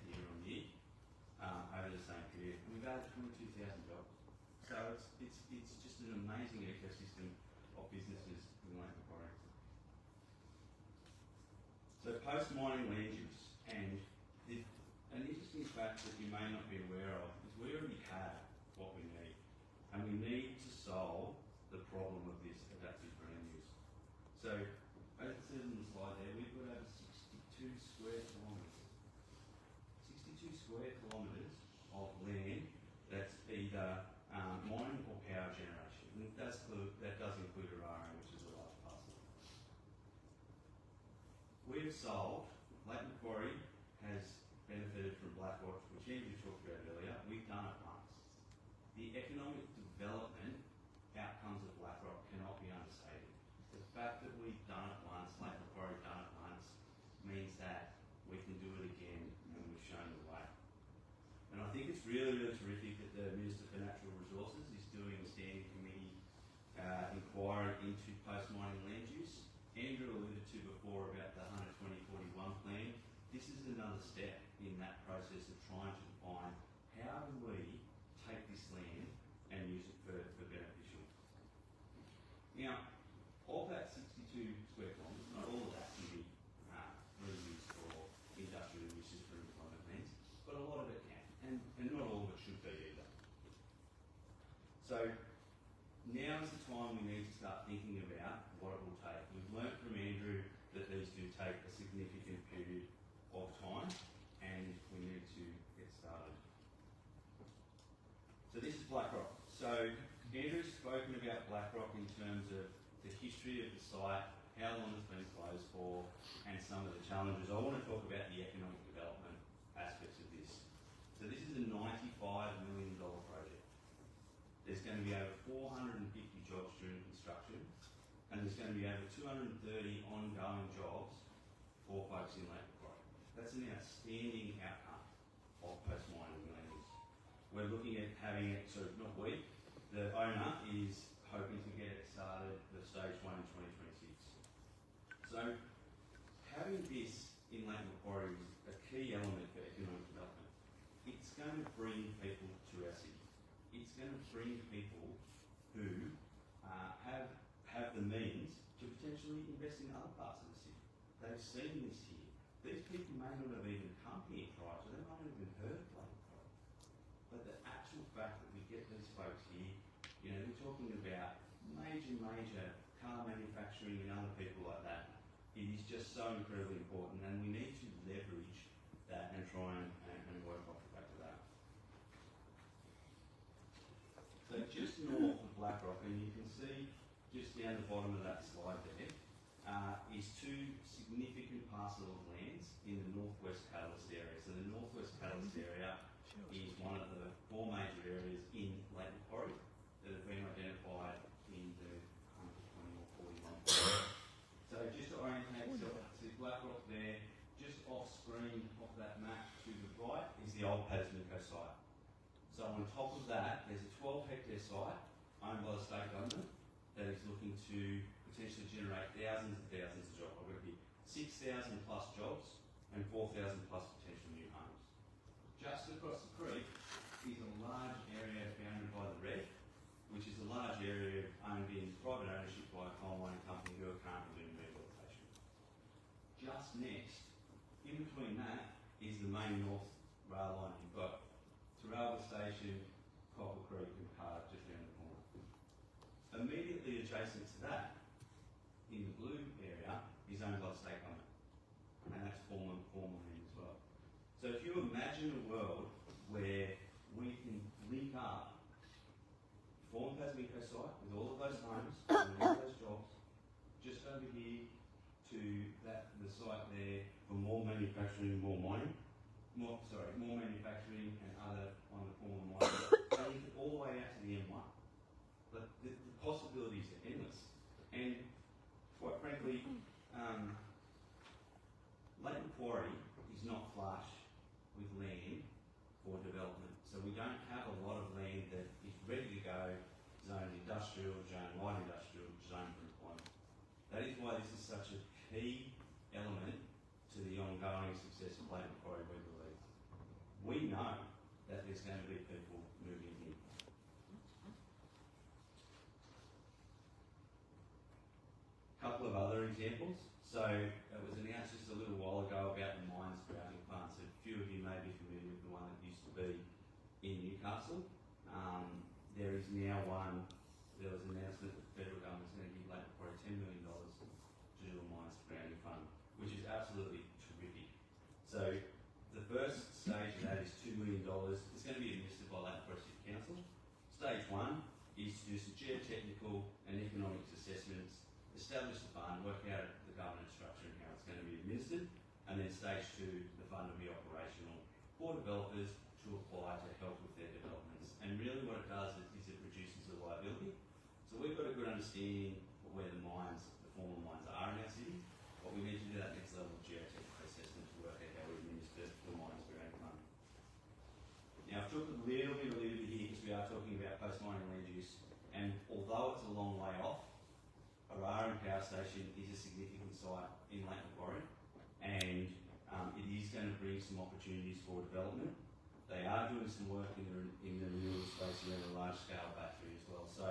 year on year over the same period. And we've added 22,000 jobs. So it's just an amazing ecosystem of businesses in Lake Macquarie. So post-mining land use, and an interesting fact that you may not be aware of is we already have what we need, and we need to solve So, as it says on the slide there, we've got over 62 square kilometres. 62 square kilometres of land that's either mining or power generation. And that does include Arara, which is a large parcel. We've solved, Lake Macquarie has benefited from Blackrock, which Andrew talked about earlier. We've done it once. The economic development outcomes of Blackrock cannot be understated. The fact that we've done it once, Lake Macquarie done it once, means that we can do it again, and we've shown the way. And I think it's really, really terrific that the Minister for Natural Resources is doing a standing committee inquiry into post-mining land use. Andrew alluded to before about the 120-41 plan. This is another step in that process of trying to define how do we take this land and use it for beneficial. Now, all that 62 square kilometres, not all of that can be reused for industrial uses for employment lands, but a lot of it can, and not all of it should be either. So now is the time we need to start thinking about what it will take. We've learnt from Andrew that these do take a significant period of time, and we need to get started. So this is Blackrock. So Andrew's spoken about Blackrock in terms of the history of the site, how long it's been closed for, and some of the challenges. I want to talk about the economic development aspects of this. So this is a $95 million project. There's going to be over 450 jobs during construction, and there's going to be over 230 ongoing jobs for folks in Lake Macquarie. That's an outstanding outcome of post-mining land use. We're looking at having it, so not we, the owner is hoping to get it started for stage 1 in 2026. So having this in Lake Macquarie is a key element for economic development. It's going to bring people to our city. It's going to bring people who have the means to potentially invest in other parts of the city. They've seen this here. These people may not have even come here prior to, they might not have even heard of Lake Macquarie. But the actual fact that we get these folks here, you know, we're talking about major car manufacturing and other people like that. It is just so incredibly important, and we need to leverage that and try and work off the back of that. So just north of Blackrock, and you can see just down the bottom of that slide there, is two significant parcels of lands in the northwest catalyst area. So the northwest catalyst area is one of the 4 major areas in Lake Macquarie that have been identified in the 120 or 41. So just to orientate yourself, see Blackrock there, just off screen off that map to the right is the old Newcastle site. So on top of that, there's a 12-hectare site owned by the state government that is looking to potentially generate thousands and thousands of jobs. I've got here 6,000 plus jobs and 4,000 plus potential new homes. Just across the creek is a large area bounded by the Red, which is a large area owned in private ownership by a coal mining company who are currently doing rehabilitation. Just next, in between that, is the main north rail line. You've got Taralba Station, Copper Creek and Cardiff just around the corner. Immediately adjacent to that, in the blue area, is owned by the state government, and that's former land as well. So if you imagine a world where we can link up the former Pasmico site with all of those homes and all of those jobs, just over here to the site there for more manufacturing, more mining, more manufacturing and other on the former mining, and link it all the way out to the M1. But the possibilities are endless. And quite frankly, Lake Macquarie is not flush with land for development. So we don't have a lot of land that is ready to go, zone industrial, zone light industrial, zone for employment. That is why this is such a key element to the ongoing success of Lake Macquarie, we believe. We know that there's going to be people moving here. A couple of other examples. So it was announced just a little while ago about the mine sprouting plants. A few of you may be familiar with the one that used to be in Newcastle. There is now one. There was an announcement that the federal government's going to give Lake Macquarie $10 million to is to do some geotechnical and economics assessments, establish the fund, work out the governance structure and how it's going to be administered, and then stage 2, the fund will be operational for developers to apply to help with their developments. And really what it does is it reduces the liability. So we've got a good understanding of where the former mines are in our city, but we need to do that next level of geotechnical assessment to work out how we administer the mines grant fund. Now I've talked a little bit here because we are talking about post-mining land use, and although it's a long way off, Araran Power Station is a significant site in Lake Macquarie, and it is going to bring some opportunities for development. They are doing some work in the renewable space around a large-scale battery as well. So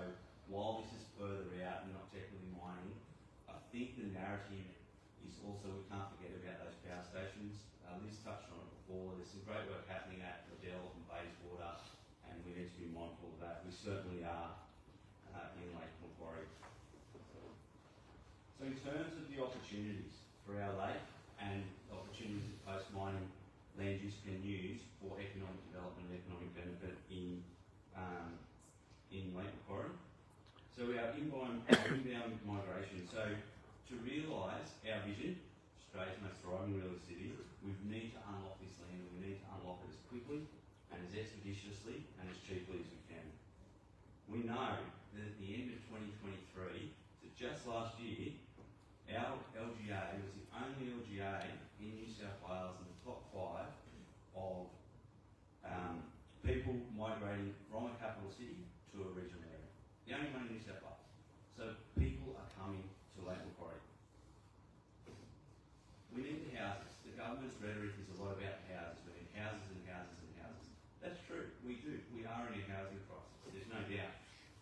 while this is further out and not technically mining, I think the narrative is also, we can't forget about those power stations. Liz touched on it before. There's some great work happening at Liddell and Bayswater, and we need to be mindful of that. We certainly are in Lake Macquarie. So in terms of the opportunities for our lake and the opportunities that post-mining land use can use for economic development and economic benefit in Lake Macquarie. So our inbound migration. So to realise our vision, Australia's most thriving real city, we need to unlock this land, and we need to unlock it as quickly and as expeditiously and as cheaply as we can. We know that at the end of 2023, so just last year, our LGA was the only LGA in New South Wales in the top 5 of people migrating from a capital city to a regional area. The only one in New South Wales. So people are coming to Lake Macquarie. We need the houses. The government's rhetoric is a lot about houses. We need houses and houses and houses. That's true. We do. We are in a housing crisis. There's no doubt.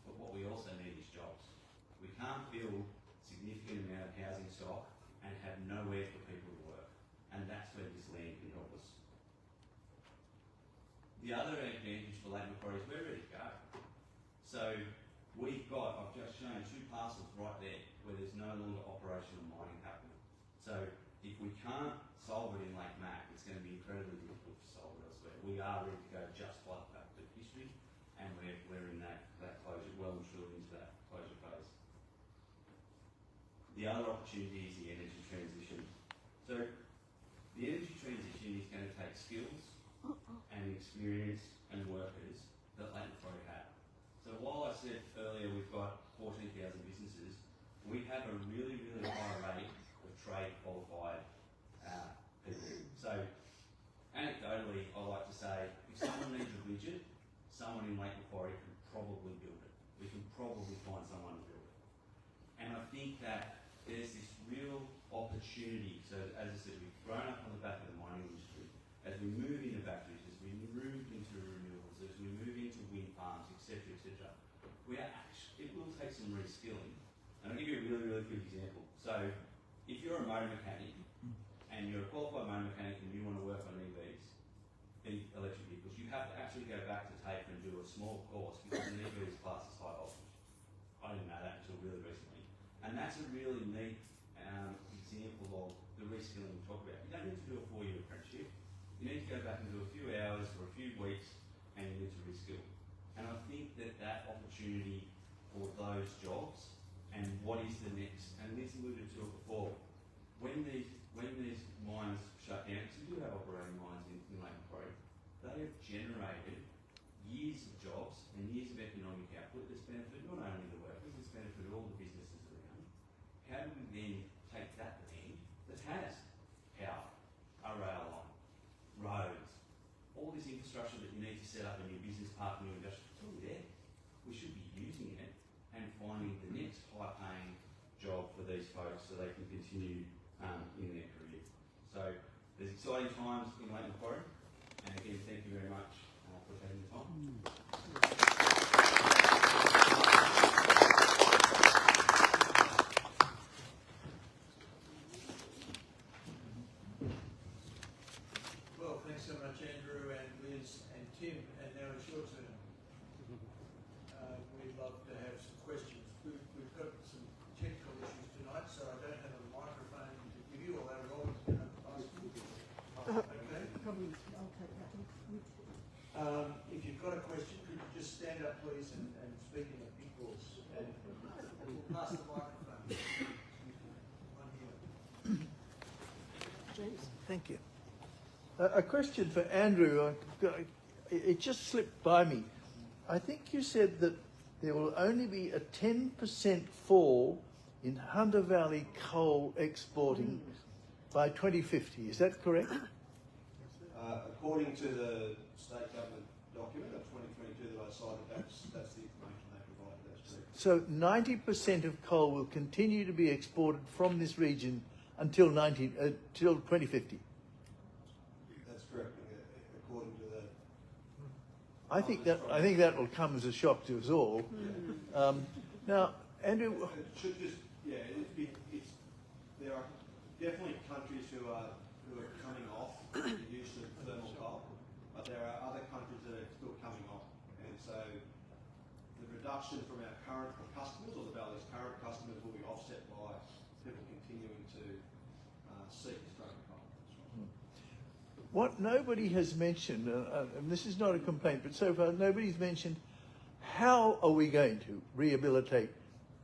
But what we also need is jobs. We can't build significant amount of housing stock and have nowhere for people to work. And that's where this land can help us. The other advantage for Lake Macquarie is we're ready to go. So we've got, I've just shown 2 parcels right there where there's no longer operational mining happening. So if we can't solve it in Lake Mac, it's going to be incredibly difficult to solve it elsewhere. We are ready to go just by the fact of history, and we're in that closure, well and truly into that closure phase. The other opportunity is the energy transition. So the energy transition is going to take skills and experience and workers that Lake Macquarie have. So while I said earlier we've got 14,000 businesses, we have a really, really high rate of trade qualified people. So anecdotally, I like to say, if someone needs a widget, someone in Lake Macquarie can probably build it. We can probably find someone to build it. And I think that there's this real opportunity. So as I said, we've grown up on the back of the mining industry. As we move into batteries, as we move into renewables, as we move into wind farms, etc., it will take some reskilling. And I'll give you a really, really good example. So if you're a motor mechanic and you're a qualified motor mechanic and you want to work on EVs, electric vehicles, you have to actually go back to TAFE and do a small course because an EV is classed as high voltage. I didn't know that until really recently. And that's a really neat example of the reskilling we talk about. You don't need to do a 4-year apprenticeship. You need to go back and do a few hours or a few weeks, and you need to reskill. And I think that opportunity for those jobs and what is the next, and Liz alluded to it before, when these mines shut down, because we do have operating mines in Lake Macquarie, they have generated years of jobs and years of economic output that's benefited not only the workers, it's benefited all the businesses around. How do we then take that land that has power, a rail line, roads, all this infrastructure that you need to set up a new business park, new industrial, it's already there. We should be using it and finding the next high-paying job for these folks so they can continue in their career. So there's exciting times in Lake Macquarie, and again, thank you very much for taking the time. Well, thanks so much, Andrew and Liz and Tim, and now it's your turn. We'd love to have some questions. We've got some technical issues tonight, so I don't have a microphone to give you, although Robin's going to ask you. Okay? Probably, I'll take that one. If you've got a question, could you just stand up, please, and speak in A question for Andrew. It just slipped by me. I think you said that there will only be a 10% fall in Hunter Valley coal exporting by 2050. Is that correct? According to the state government document of 2022 that I cited, that's the information they provided. That's correct. So 90% of coal will continue to be exported from this region until 2050. That's correct. According to the. I think that will come as a shock to us all. Now, Andrew, It should just, there are definitely countries who are coming off the use of thermal coal, but there are other countries that are still coming on. And so the reduction from our current customers, or the Valley's current customers, will be offset by people continuing to seek Australian coal. what nobody has mentioned, and this is not a complaint, but so far nobody's mentioned, how are we going to rehabilitate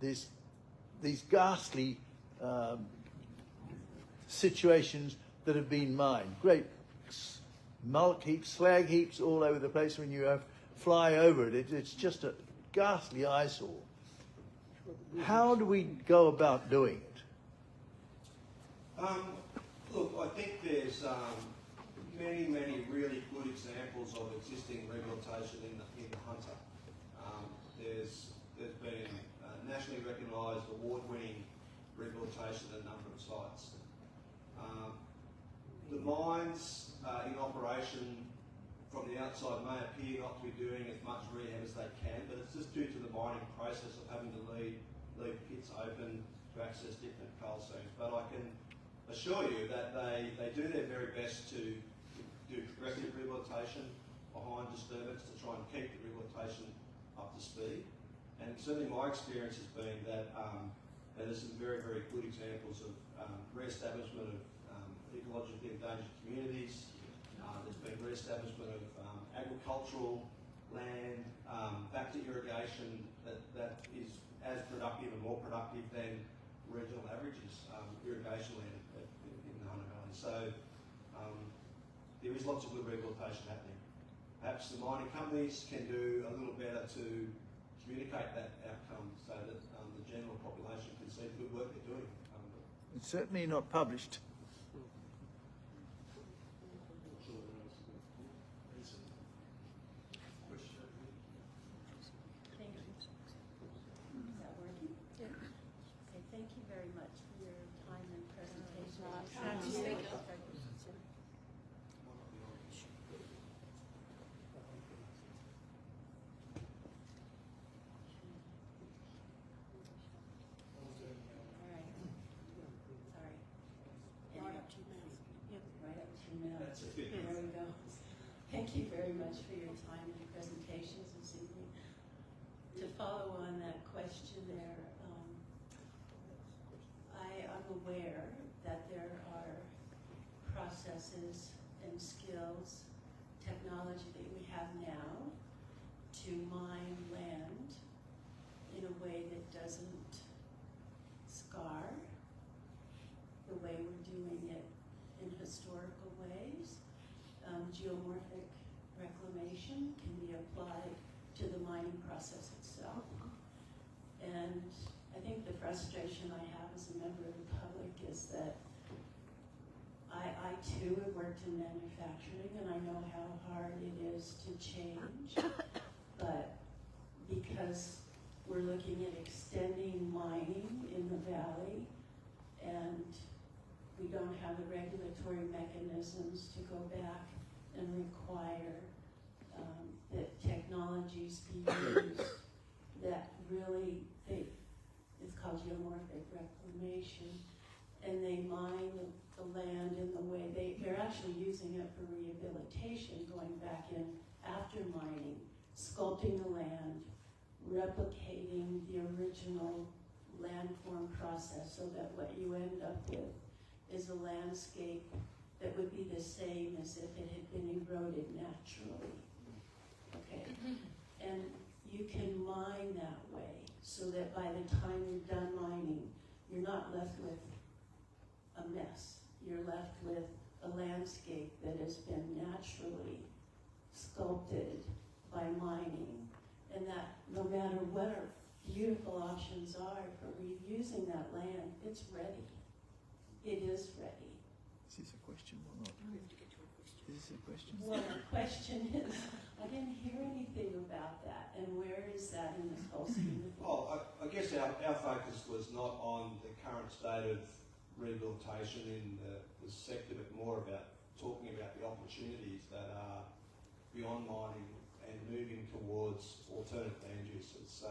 these ghastly situations that have been mined? Great mulch heaps, slag heaps all over the place. When you fly over it, it's just a ghastly eyesore. How do we go about doing it? Look, I think there's many really good examples of existing rehabilitation in the Hunter. There's been nationally recognised, award-winning rehabilitation at a number of sites. The mines in operation from the outside may appear not to be doing as much rehab as they can, but it's just due to the mining process of having to leave pits open to access different coal seams. But I can assure you that they do their very best to do progressive rehabilitation behind disturbance to try and keep the rehabilitation up to speed. And certainly my experience has been that there's some very good examples of re-establishment of ecologically endangered communities. There's been re-establishment of agricultural land, back to irrigation that is as productive and more productive than regional averages, irrigation land in the Hunter Valley. So there is lots of good rehabilitation happening. Perhaps the mining companies can do a little better to communicate that outcome so that the general population can see the good work they're doing. It's certainly not published. Thank you very much for your time and presentation. There we go. Thank you very much for your time and presentations this evening. To follow on that question there, I'm aware that there are processes and skills, technology that we have now to mine land in a way that doesn't scar the way we're doing it in historical ways. Geomorphic reclamation can be applied to the mining process itself. And I think the frustration I have as a member of the public is that I too have worked in manufacturing and I know how hard it is to change, but because we're looking at extending mining in the valley and we don't have the regulatory mechanisms to go back and require that technologies be used that really, it's called geomorphic reclamation, and they mine the land in the way they're actually using it for rehabilitation, going back in after mining, sculpting the land, replicating the original landform process so that what you end up with is a landscape that would be the same as if it had been eroded naturally. Okay, and you can mine that way so that by the time you're done mining, you're not left with a mess. You're left with a a landscape that has been naturally sculpted by mining, and that no matter what our beautiful options are for reusing that land, it's ready. It is ready. Is this a question or not? Is this a question? Well, the question is, I didn't hear anything about that, and where is that in this whole scheme of things? Well, I guess our focus was not on the current state of rehabilitation in the sector, but more about talking about the opportunities that are beyond mining and moving towards alternate land uses. So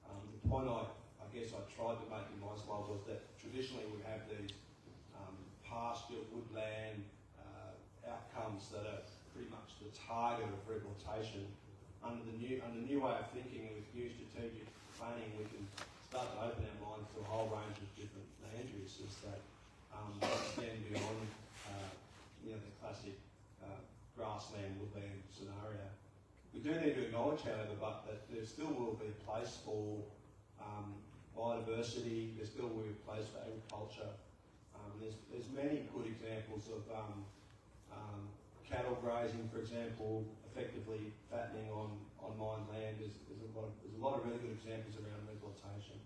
the point I guess I tried to make in my slide was that traditionally we have these pasture, woodland outcomes that are pretty much the target of rehabilitation. Under the new way of thinking and with new strategic planning, we can start to open our minds to a whole range of different land uses that extend beyond the classic grassland, woodland scenario. We do need to acknowledge, however, but that there still will be a place for biodiversity, there still will be a place for agriculture. There's many good examples of cattle grazing, for example, effectively fattening on mined land. There's a lot of really good examples around rehabilitation.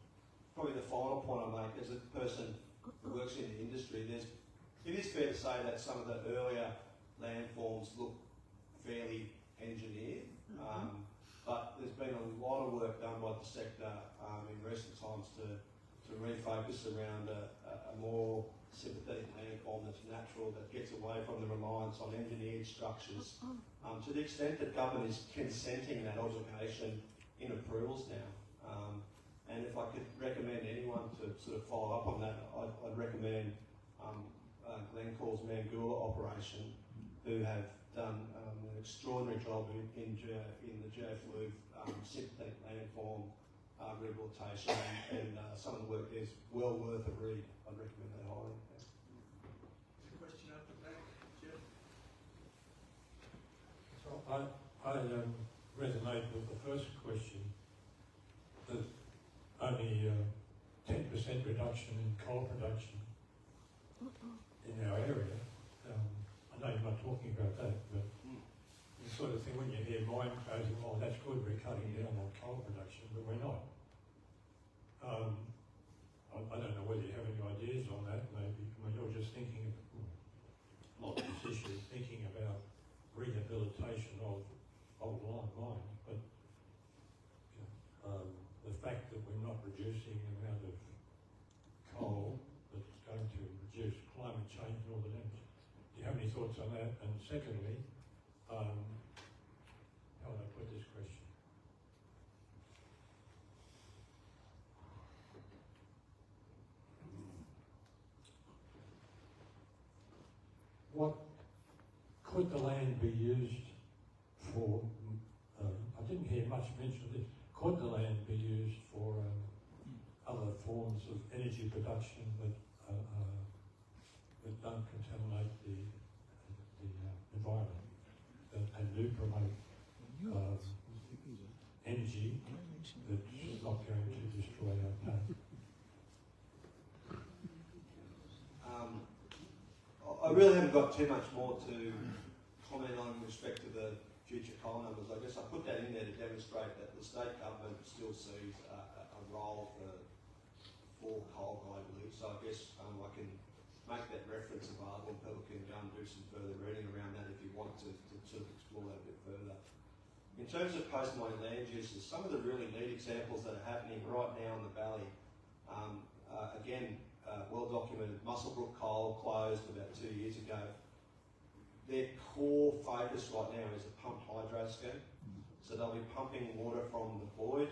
Probably the final point I make, as a person who works in the industry, it is fair to say that some of the earlier landforms look fairly engineered, but there's been a lot of work done by the sector in recent times to refocus around a more sympathetic landform that's natural, that gets away from the reliance on engineered structures, to the extent that government is consenting that obligation in approvals now. And if I could recommend anyone to sort of follow up on that, I'd recommend Glencore's Mangoola operation, who have done an extraordinary job in the geofluid sympathetic landform rehabilitation, and some of the work there is well worth a read. I'd recommend that highly. There's a question up the back, Jeff. So I resonate with the first question, that only 10% reduction in coal production in our area. I know you're not talking about that, but you sort of think when you hear mine closing, oh, that's good, we're cutting down on coal production, but we're not. I don't know whether you have any ideas on that, maybe. I mean, you're just thinking of, not this issue, thinking about rehabilitation of old line mines, but the fact that we're not reducing the amount of coal that's going to reduce climate change and all the damage. Do you have any thoughts on that? And secondly, how would I put this question? What could the land be used for? I didn't hear much mention of this. Could the land be used for other forms of energy production that don't contaminate the environment and do promote energy that's not going to destroy our planet? I really haven't got too much more to comment on with respect to the future coal numbers. I guess I put that in there to demonstrate that the state government still sees a role for coal globally. So I guess I can make that reference available and people can go and do some further reading around that if you want to sort of explore that a bit further. In terms of post-mining land uses, some of the really neat examples that are happening right now in the valley, again, well documented. Musselbrook Coal closed about 2 years ago. Their core focus right now is a pumped hydro scheme. So they'll be pumping water from the void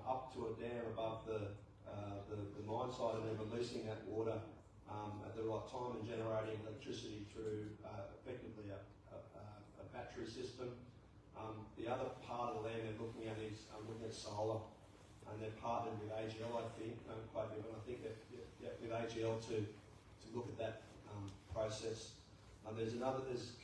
up to a dam above the mine site, and then releasing that water at the right time and generating electricity through effectively a battery system. The other part of the land they're looking at is looking at solar, and they're partnered with AGL, I think, quite a bit, but I think that with AGL to look at that process. There's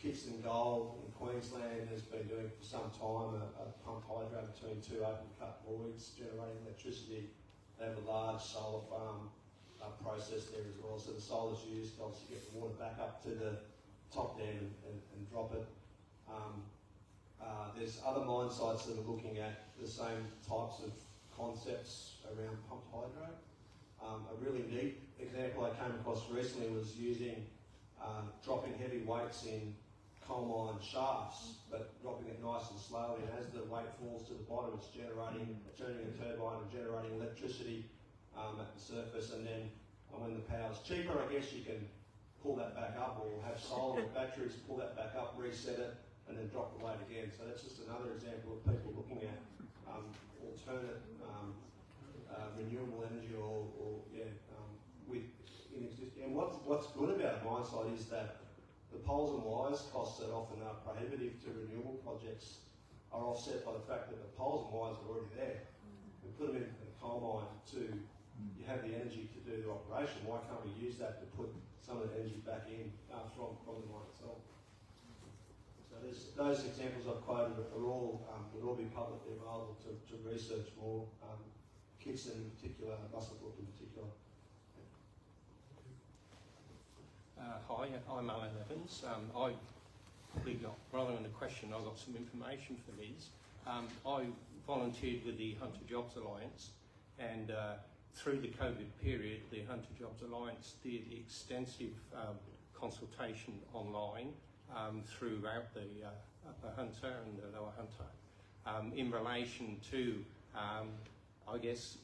Kidston Gold in Queensland has been doing for some time a pumped hydro between two open cut voids generating electricity. They have a large solar farm process there as well. So the solar's used to obviously get the water back up to the top dam and drop it. There's other mine sites that are looking at the same types of concepts around pumped hydro. A really neat example I came across recently was using dropping heavy weights in coal mine shafts, but dropping it nice and slowly. And as the weight falls to the bottom, it's turning a turbine and generating electricity at the surface. And then when the power's cheaper, I guess you can pull that back up, or have solar or batteries pull that back up, reset it, and then drop the weight again. So that's just another example of people looking at alternate renewable energy in existing. And what's good about a mine site is that the poles and wires costs that often are prohibitive to renewable projects are offset by the fact that the poles and wires are already there. We put them into the coal mine you have the energy to do the operation. Why can't we use that to put some of the energy back in from the mine itself? So those examples I've quoted would all be publicly available to research more. Kitson in particular, Busselbrook in particular. Hi, I'm Alan Evans. Rather than a question, I've got some information for Liz. I volunteered with the Hunter Jobs Alliance, and through the COVID period, the Hunter Jobs Alliance did extensive consultation online throughout the Upper Hunter and the Lower Hunter in relation to I guess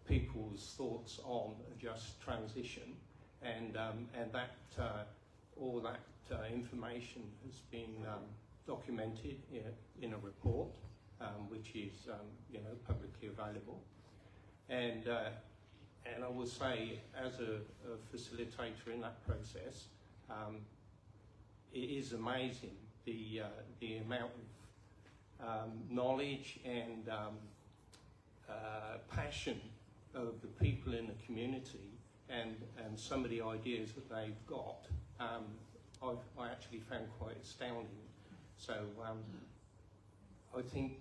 people's thoughts on a just transition, and that all that information has been documented in a report, which is publicly available, and I will say, as a facilitator in that process, it is amazing the amount of knowledge and passion of the people in the community, and some of the ideas that they've got, I actually found quite astounding. So I think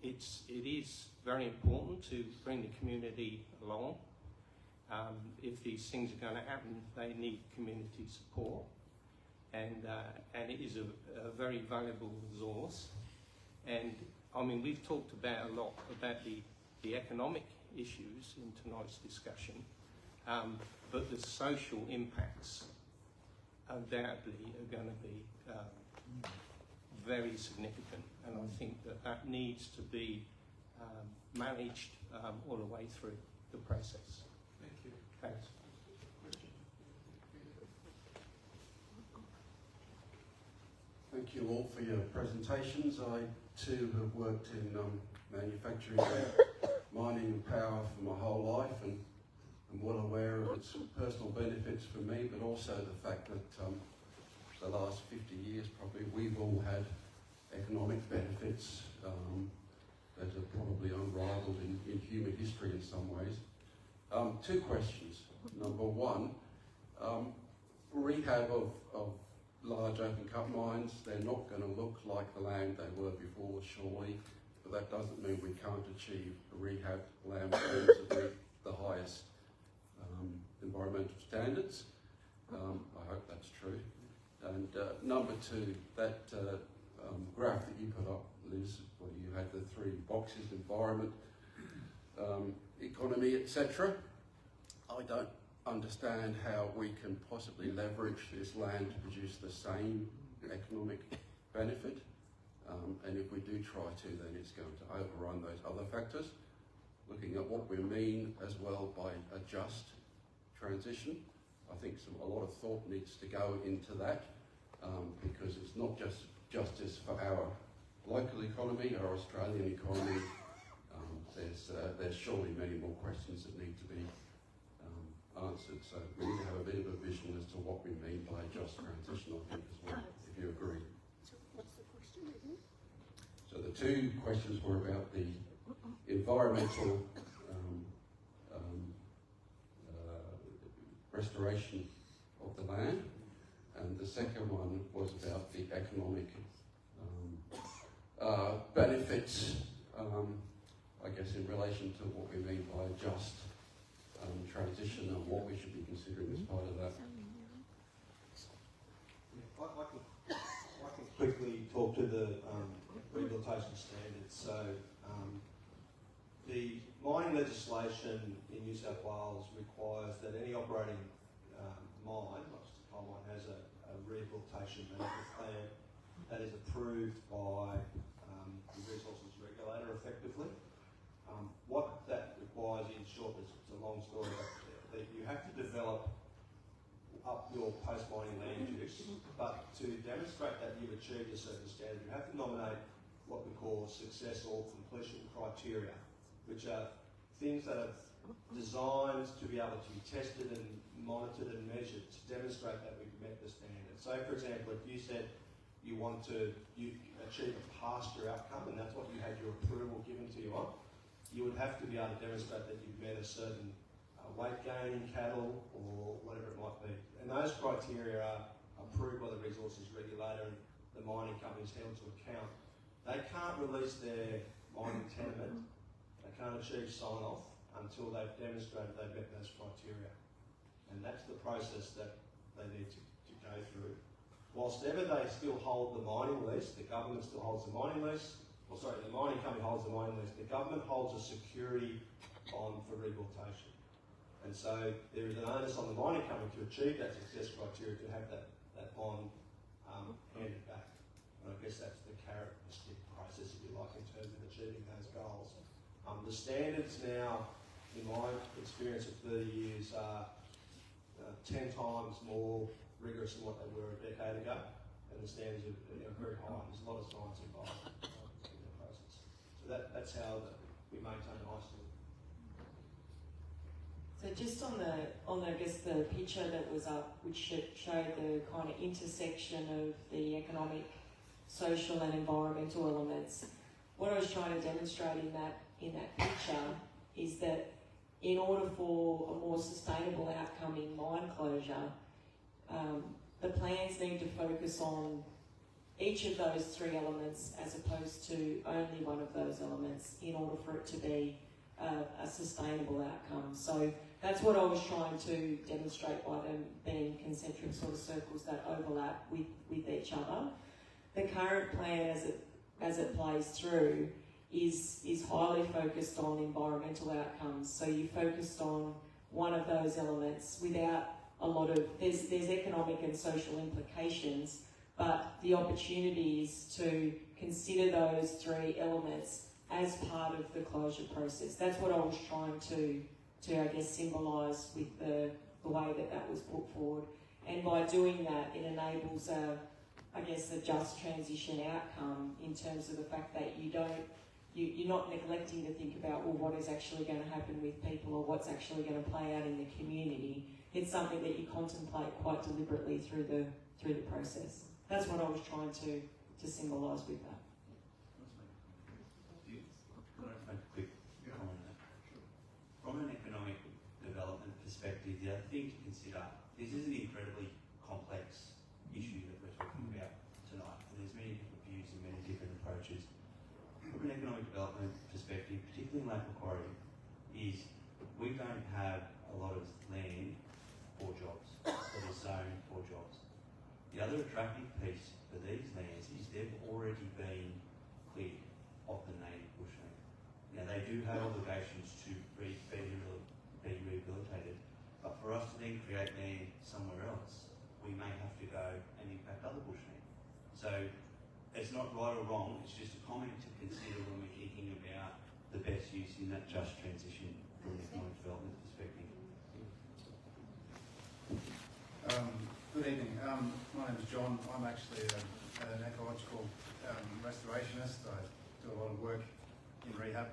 it is very important to bring the community along. If these things are going to happen, they need community support, and it is a very valuable resource. And I mean, we've talked about a lot about the economic issues in tonight's discussion, but the social impacts undoubtedly are going to be very significant, and I think that needs to be managed all the way through the process. Thank you. Thanks. Thank you all for your presentations. I too have worked in manufacturing, mining and power for my whole life, and I'm well aware of its personal benefits for me, but also the fact that the last 50 years probably we've all had economic benefits that are probably unrivaled in human history in some ways. Two questions. Number one, rehab of large open cut mines, they're not going to look like the land they were before, surely, but that doesn't mean we can't achieve rehab land plans that meet the highest environmental standards. I hope that's true. And number two, that graph that you put up, Liz, where you had the three boxes: environment, economy, etc. I don't understand how we can possibly leverage this land to produce the same economic benefit, and if we do try to, then it's going to overrun those other factors. Looking at what we mean as well by a just transition, I think a lot of thought needs to go into that, because it's not just justice for our local economy, our Australian economy. There's surely many more questions that need to be answered, so we need to have a bit of a vision as to what we mean by just transition, I think, as well, if you agree. So what's the question again? So the two questions were about the environmental restoration of the land, and the second one was about the economic benefits, I guess, in relation to what we mean by just transition and what we should be considering as part of that. I can quickly talk to the rehabilitation standards. So the mining legislation in New South Wales requires that any operating mine, like just a coal mine, has a rehabilitation management plan that is approved by the resources regulator effectively. What that requires, in short, is it's a long story, but that you have to develop up your post-mining land use, but to demonstrate that you've achieved a certain standard, you have to nominate what we call success or completion criteria, which are things that are designed to be able to be tested and monitored and measured to demonstrate that we've met the standard. So, for example, if you said you want to achieve a pasture outcome, and that's what you had your approval given to you on, you would have to be able to demonstrate that you've met a certain weight gain in cattle or whatever it might be. And those criteria are approved by the resources regulator and the mining companies held to account. They can't release their mining tenement, they can't achieve sign-off until they've demonstrated they've met those criteria. And that's the process that they need to go through. Whilst ever they still hold the mining lease, the government still holds the mining lease, the mining company holds the mining lease, the government holds a security bond for rehabilitation. And so there is an onus on the mining company to achieve that success criteria to have that bond handed back. And I guess that's the carrot and stick process, if you like, in terms of achieving those goals. The standards now, in my experience of 30 years, are 10 times more rigorous than what they were a decade ago, and the standards are very high. There's a lot of science involved in the process. So that's how we maintain a high standard. So just on the I guess the picture that was up, which showed the kind of intersection of the economic, social and environmental elements, what I was trying to demonstrate in that picture is that in order for a more sustainable outcome in mine closure, the plans need to focus on each of those three elements as opposed to only one of those elements in order for it to be a sustainable outcome. So that's what I was trying to demonstrate by them being concentric sort of circles that overlap with each other. The current plan as it plays through is highly focused on environmental outcomes. So you focused on one of those elements without a lot of, there's economic and social implications, but the opportunity is to consider those three elements as part of the closure process. That's what I was trying to I guess, symbolise with the way that was put forward. And by doing that, it enables a just transition outcome in terms of the fact that you're not neglecting to think about, well, what is actually going to happen with people or what's actually going to play out in the community. It's something that you contemplate quite deliberately through the process. That's what I was trying to symbolise with that. Can I make a quick comment on that? From an economic development perspective, the other thing to consider, this is an incredibly complex issue that we're talking about tonight, and there's many different views and many different approaches. From an economic development perspective, particularly in Lake Macquarie, is we don't have a lot of land for jobs, that is zoned for jobs. The other attractive piece for these lands is they've already been cleared of the native bushland. Now they do have obligations to be rehabilitated, but for us to then create land somewhere else, we may have to go and impact other bushland. So it's not right or wrong, it's just a comment to consider when we're thinking about the best use in that just transition from an economic development perspective. Good evening. My name is John. I'm actually an ecological restorationist. I do a lot of work in rehab,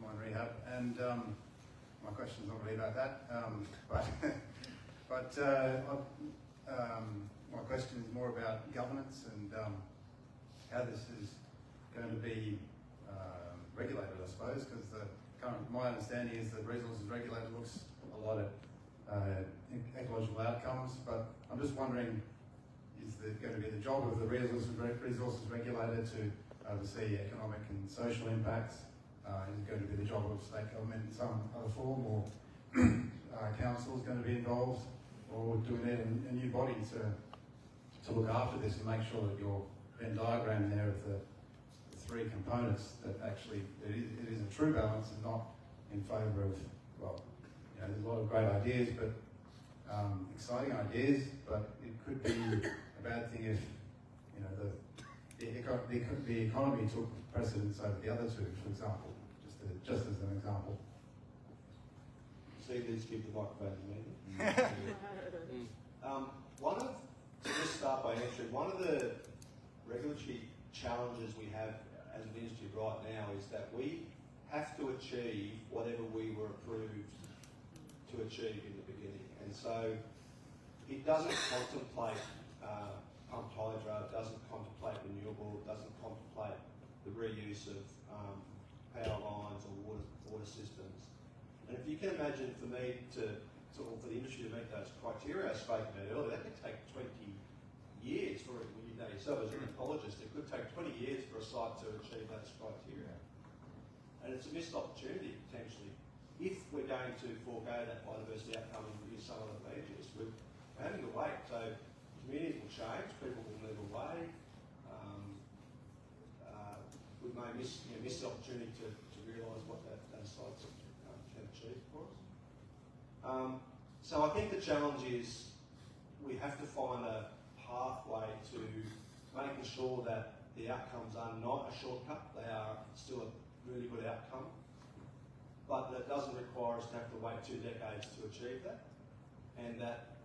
mine rehab, and my question's not really about that. But my question is more about governance and how this is going to be regulated, I suppose, because my understanding is that resources regulator looks a lot at ecological outcomes, but I'm just wondering, is it going to be the job of the resources regulator to oversee economic and social impacts? Is it going to be the job of state government in some other form, or council is going to be involved, or do we need a new body to look after this and make sure that your Venn diagram there of the three components, that actually it is a true balance and not in favour of, well, you know, there's a lot of great ideas, but exciting ideas, but it could be a bad thing if, you know, the economy took precedence over the other two, for example, just as an example. Steve, let's give the microphone to me. To just start by answering, one of the regulatory challenges we have as an industry right now is that we have to achieve whatever we were approved to achieve in the beginning. And so it doesn't contemplate pumped hydro, it doesn't contemplate renewable, it doesn't contemplate the reuse of power lines or water systems. And if you can imagine for me or for the industry to meet those criteria I spoke about earlier, that could take 20 years for it. You know yourself as an ecologist, it could take 20 years for a site to achieve those criteria. And it's a missed opportunity potentially. If we're going to forego that biodiversity outcome and reduce some of the measures, we're having to wait. So communities will change, people will move away. We may miss the opportunity to realise what those sites can achieve for us. So I think the challenge is we have to find a pathway to making sure that the outcomes are not a shortcut, they are still a really good outcome, but that doesn't require us to have to wait 2 decades to achieve that, and that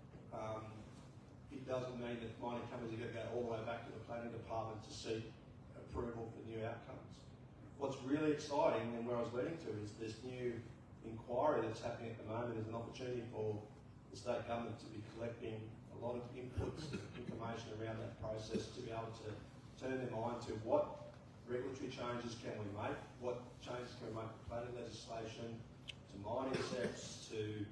it doesn't mean that mining companies are going to go all the way back to the planning department to seek approval for new outcomes. What's really exciting, and where I was leading to, is this new inquiry that's happening at the moment is an opportunity for the state government to be collecting a lot of inputs, information around that process, to be able to turn their mind to what regulatory changes can we make, what changes can we make to planning legislation, to mining sets, to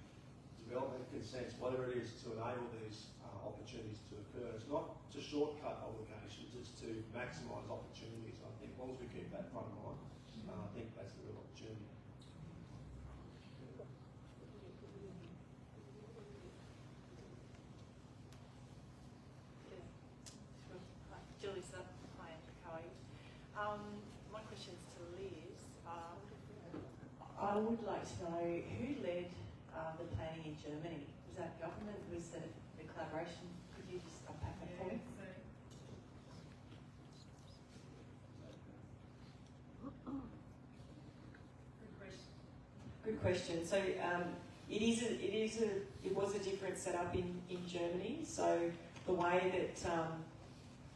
development consents, whatever it is, to enable these opportunities to occur. It's not to shortcut obligations, it's to maximise opportunities. I think as long as we keep that front of mind, I think that's the real opportunity. Julie, hi Andrew, how are you? My question is to Liz. I would like to know who led the planning in Germany. Was that government? Was the collaboration? Could you just unpack that for me? Good question. So it was a different setup in Germany. So the way that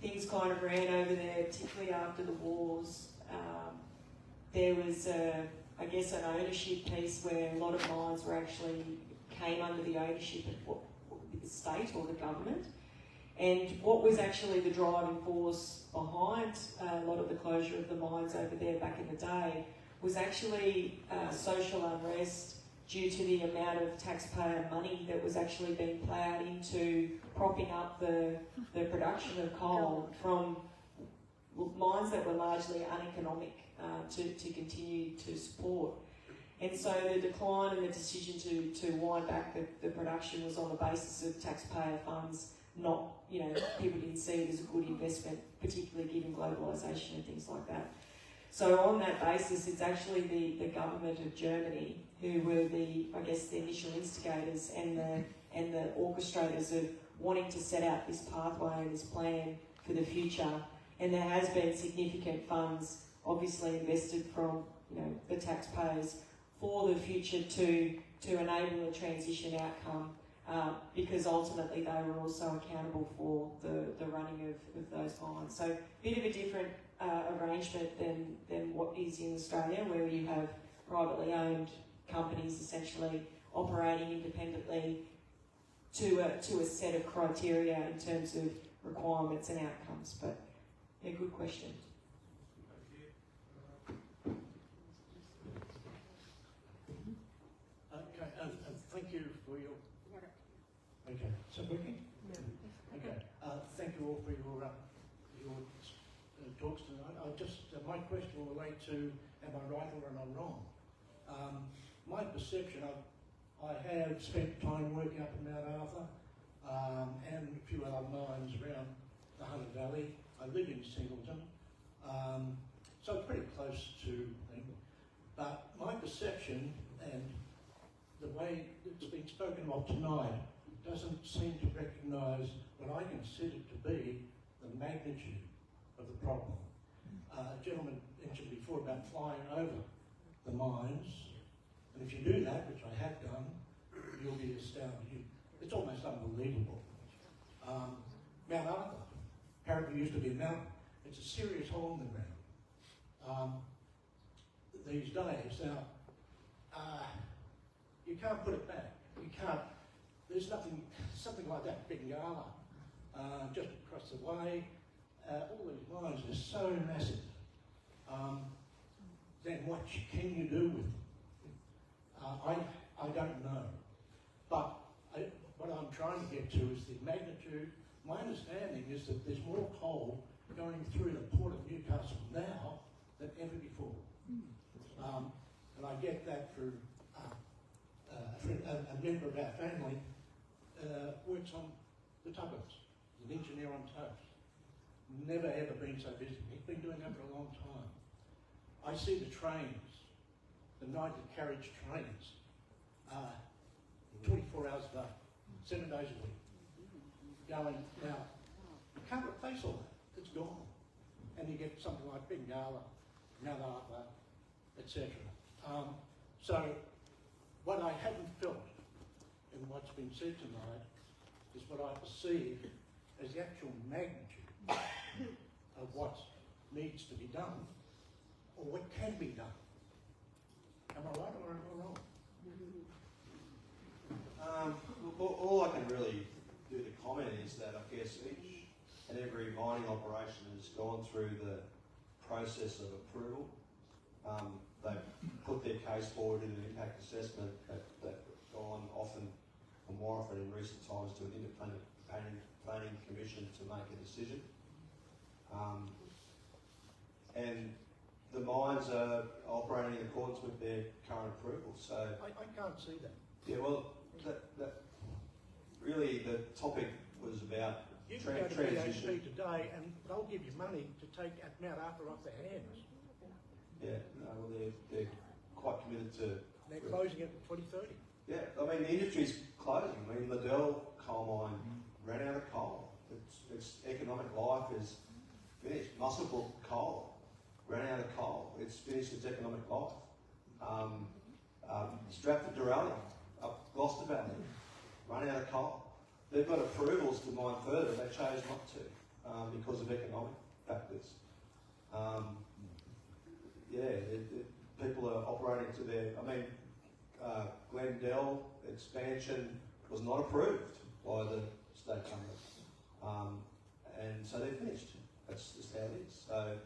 things kind of ran over there, particularly after the wars, there was I guess an ownership piece where a lot of mines were actually came under the ownership of the state or the government. And what was actually the driving force behind a lot of the closure of the mines over there back in the day was actually social unrest due to the amount of taxpayer money that was actually being ploughed into propping up the production of coal from mines that were largely uneconomic to continue to support. And so the decline and the decision to wind back the production was on the basis of taxpayer funds, not, people didn't see it as a good investment, particularly given globalisation and things like that. So on that basis, it's actually the government of Germany who were the initial instigators and the orchestrators of wanting to set out this pathway and this plan for the future. And there has been significant funds obviously invested from the taxpayers for the future to enable a transition outcome, because ultimately they were also accountable for the running of those mines. So a bit of a different arrangement than what is in Australia, where you have privately owned companies essentially operating independently to a set of criteria in terms of requirements and outcomes. But yeah, good question. Okay, thank you for your... Okay, so working? Okay, thank you all for your talks tonight. My question will relate to, am I right or am I wrong? My perception, I've I have spent time working up in Mount Arthur and a few other mines around the Hunter Valley. I live in Singleton, so pretty close to things. But my perception and the way it's been spoken of tonight doesn't seem to recognise what I consider to be the magnitude of the problem. A gentleman mentioned before about flying over the mines, and if you do that, which I have done, you'll be astounded. It's almost unbelievable. Mount Arthur apparently used to be a mountain. It's a serious hole in the ground. These days, now, you can't put it back. You can't, there's something like that, Bengala, just across the way. All these mines are so massive. Then what can you do with them? I don't know. But what I'm trying to get to is the magnitude. My understanding is that there's more coal going through the port of Newcastle now than ever before. And I get that through a member of our family works on the tugboats, an engineer on toast. Never ever been so busy. He's been doing that for a long time. I see the trains, the 90 carriage trains, 24 hours a day, 7 days a week, going. Now, you can't replace all that. It's gone. And you get something like Bengala, Mount Arthur, etc. So, what I haven't felt in what's been said tonight is what I perceive as the actual magnitude of what needs to be done, or what can be done. Am I right or am I wrong? All I can really do to comment is that I guess each and every mining operation has gone through the process of approval. They've put their case forward in an impact assessment that gone often and more often in recent times to an independent planning commission to make a decision. And the mines are operating in accordance with their current approvals. So I can't see that. yeah, well, that really the topic was about You can go to transition. BHP today and they'll give you money to take Mount Arthur off their hands. Yeah, no, well, they're quite committed to. They're closing it in 2030. Yeah, I mean the industry's closing. I mean Liddell coal mine ran out of coal. Its economic life is finished. Muswellbrook coal ran out of coal. It's finished its economic life. Stratford Durrell up Gloucester Valley run out of coal. They've got approvals to mine further. They chose not to because of economic factors. People are operating to their. I mean, Glendale expansion was not approved by the state government, and so they're finished. That's just how it is. So,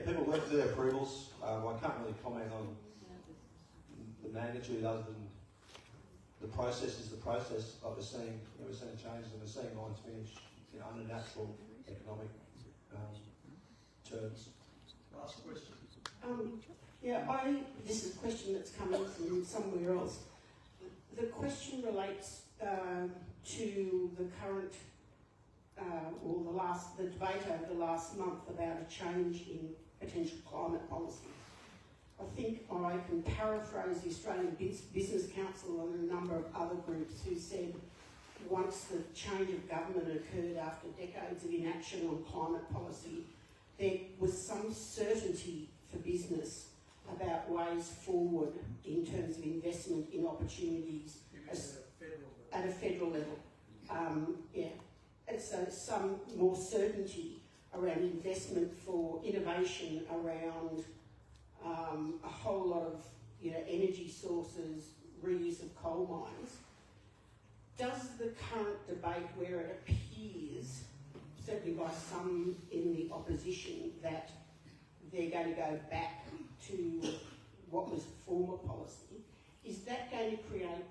people work through their approvals. I can't really comment on the magnitude other than the process is the process. Like we're seeing changes and we're seeing mines finish under natural economic terms. Last question. This is a question that's coming from somewhere else. The question relates to the current, the debate over the last month about a change in potential climate policy. I think I can paraphrase the Australian Business Council and a number of other groups who said once the change of government occurred after decades of inaction on climate policy, there was some certainty for business about ways forward in terms of investment in opportunities at a federal level. And so some more certainty around investment for innovation around a whole lot of energy sources, reuse of coal mines. Does the current debate where it appears, certainly by some in the opposition, that they're going to go back to what was former policy, is that going to create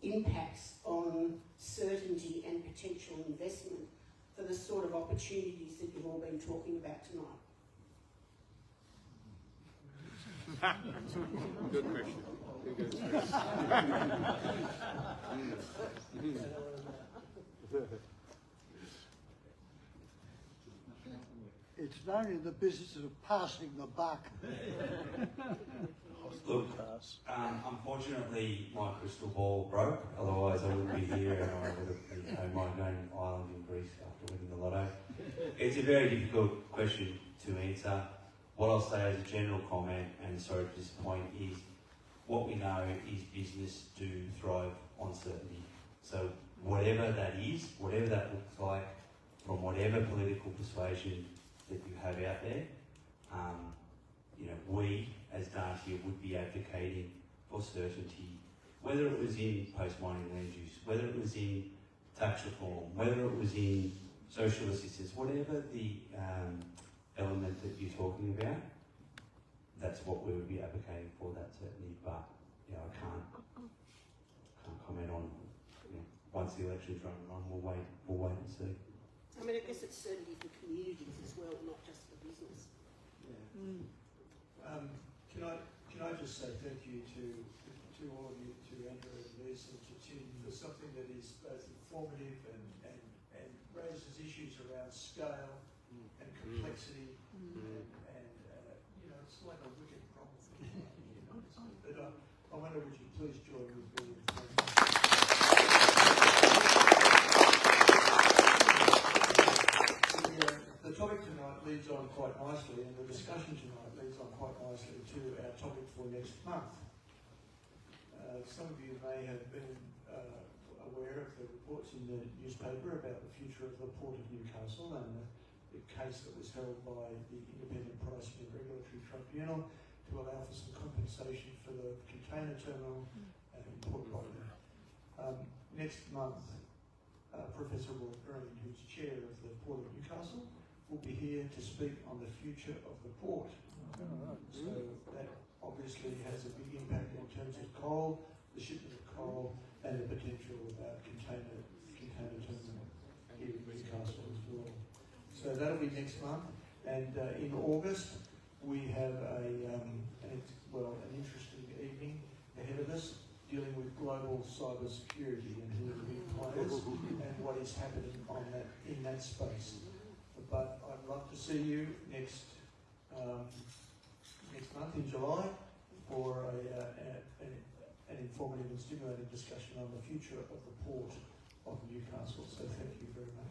impacts on certainty and potential investment for the sort of opportunities that you've all been talking about tonight? Good question. It's known in the business of passing the buck. Look, unfortunately, my crystal ball broke. Otherwise, I wouldn't be here, and I would have been my own island in Greece after winning the lotto. It's a very difficult question to answer. What I'll say as a general comment, and sorry to disappoint, is what we know is business do thrive on certainty. So whatever that is, whatever that looks like, from whatever political persuasion that you have out there, we as Darcia would be advocating for certainty, whether it was in post-mining land use, whether it was in tax reform, whether it was in social assistance, whatever the element that you're talking about, that's what we would be advocating for, that certainty. But I can't comment on once the election's run on. We'll wait and see. I mean, I guess it's certainty for communities as well, not just for business. Yeah. Can I just say thank you to all of you, to Andrew and Liz and to Tim, for something that is both informative and raises issues around scale and complexity and it's like a wicked problem. But I wonder, would you please join with me in the topic tonight leads on quite nicely, and the discussion tonight leads on quite nicely to our topic for next month. Some of you may have been aware of the reports in the newspaper about the future of the Port of Newcastle and the case that was held by the Independent Pricing and Regulatory Tribunal to allow for some compensation for the container terminal in Port Rotterdam. Next month, Professor Roy Green, who's chair of the Port of Newcastle, will be here to speak on the future of the port. So that obviously has a big impact in terms of coal, the shipment of coal, and the potential about container terminal here in Newcastle as well. So that'll be next month, and in August we have an interesting evening ahead of us, dealing with global cyber security and who are the big players and what is happening in that space. But I'd love to see you next month in July for an informative and stimulating discussion on the future of the Port of Newcastle. So thank you very much.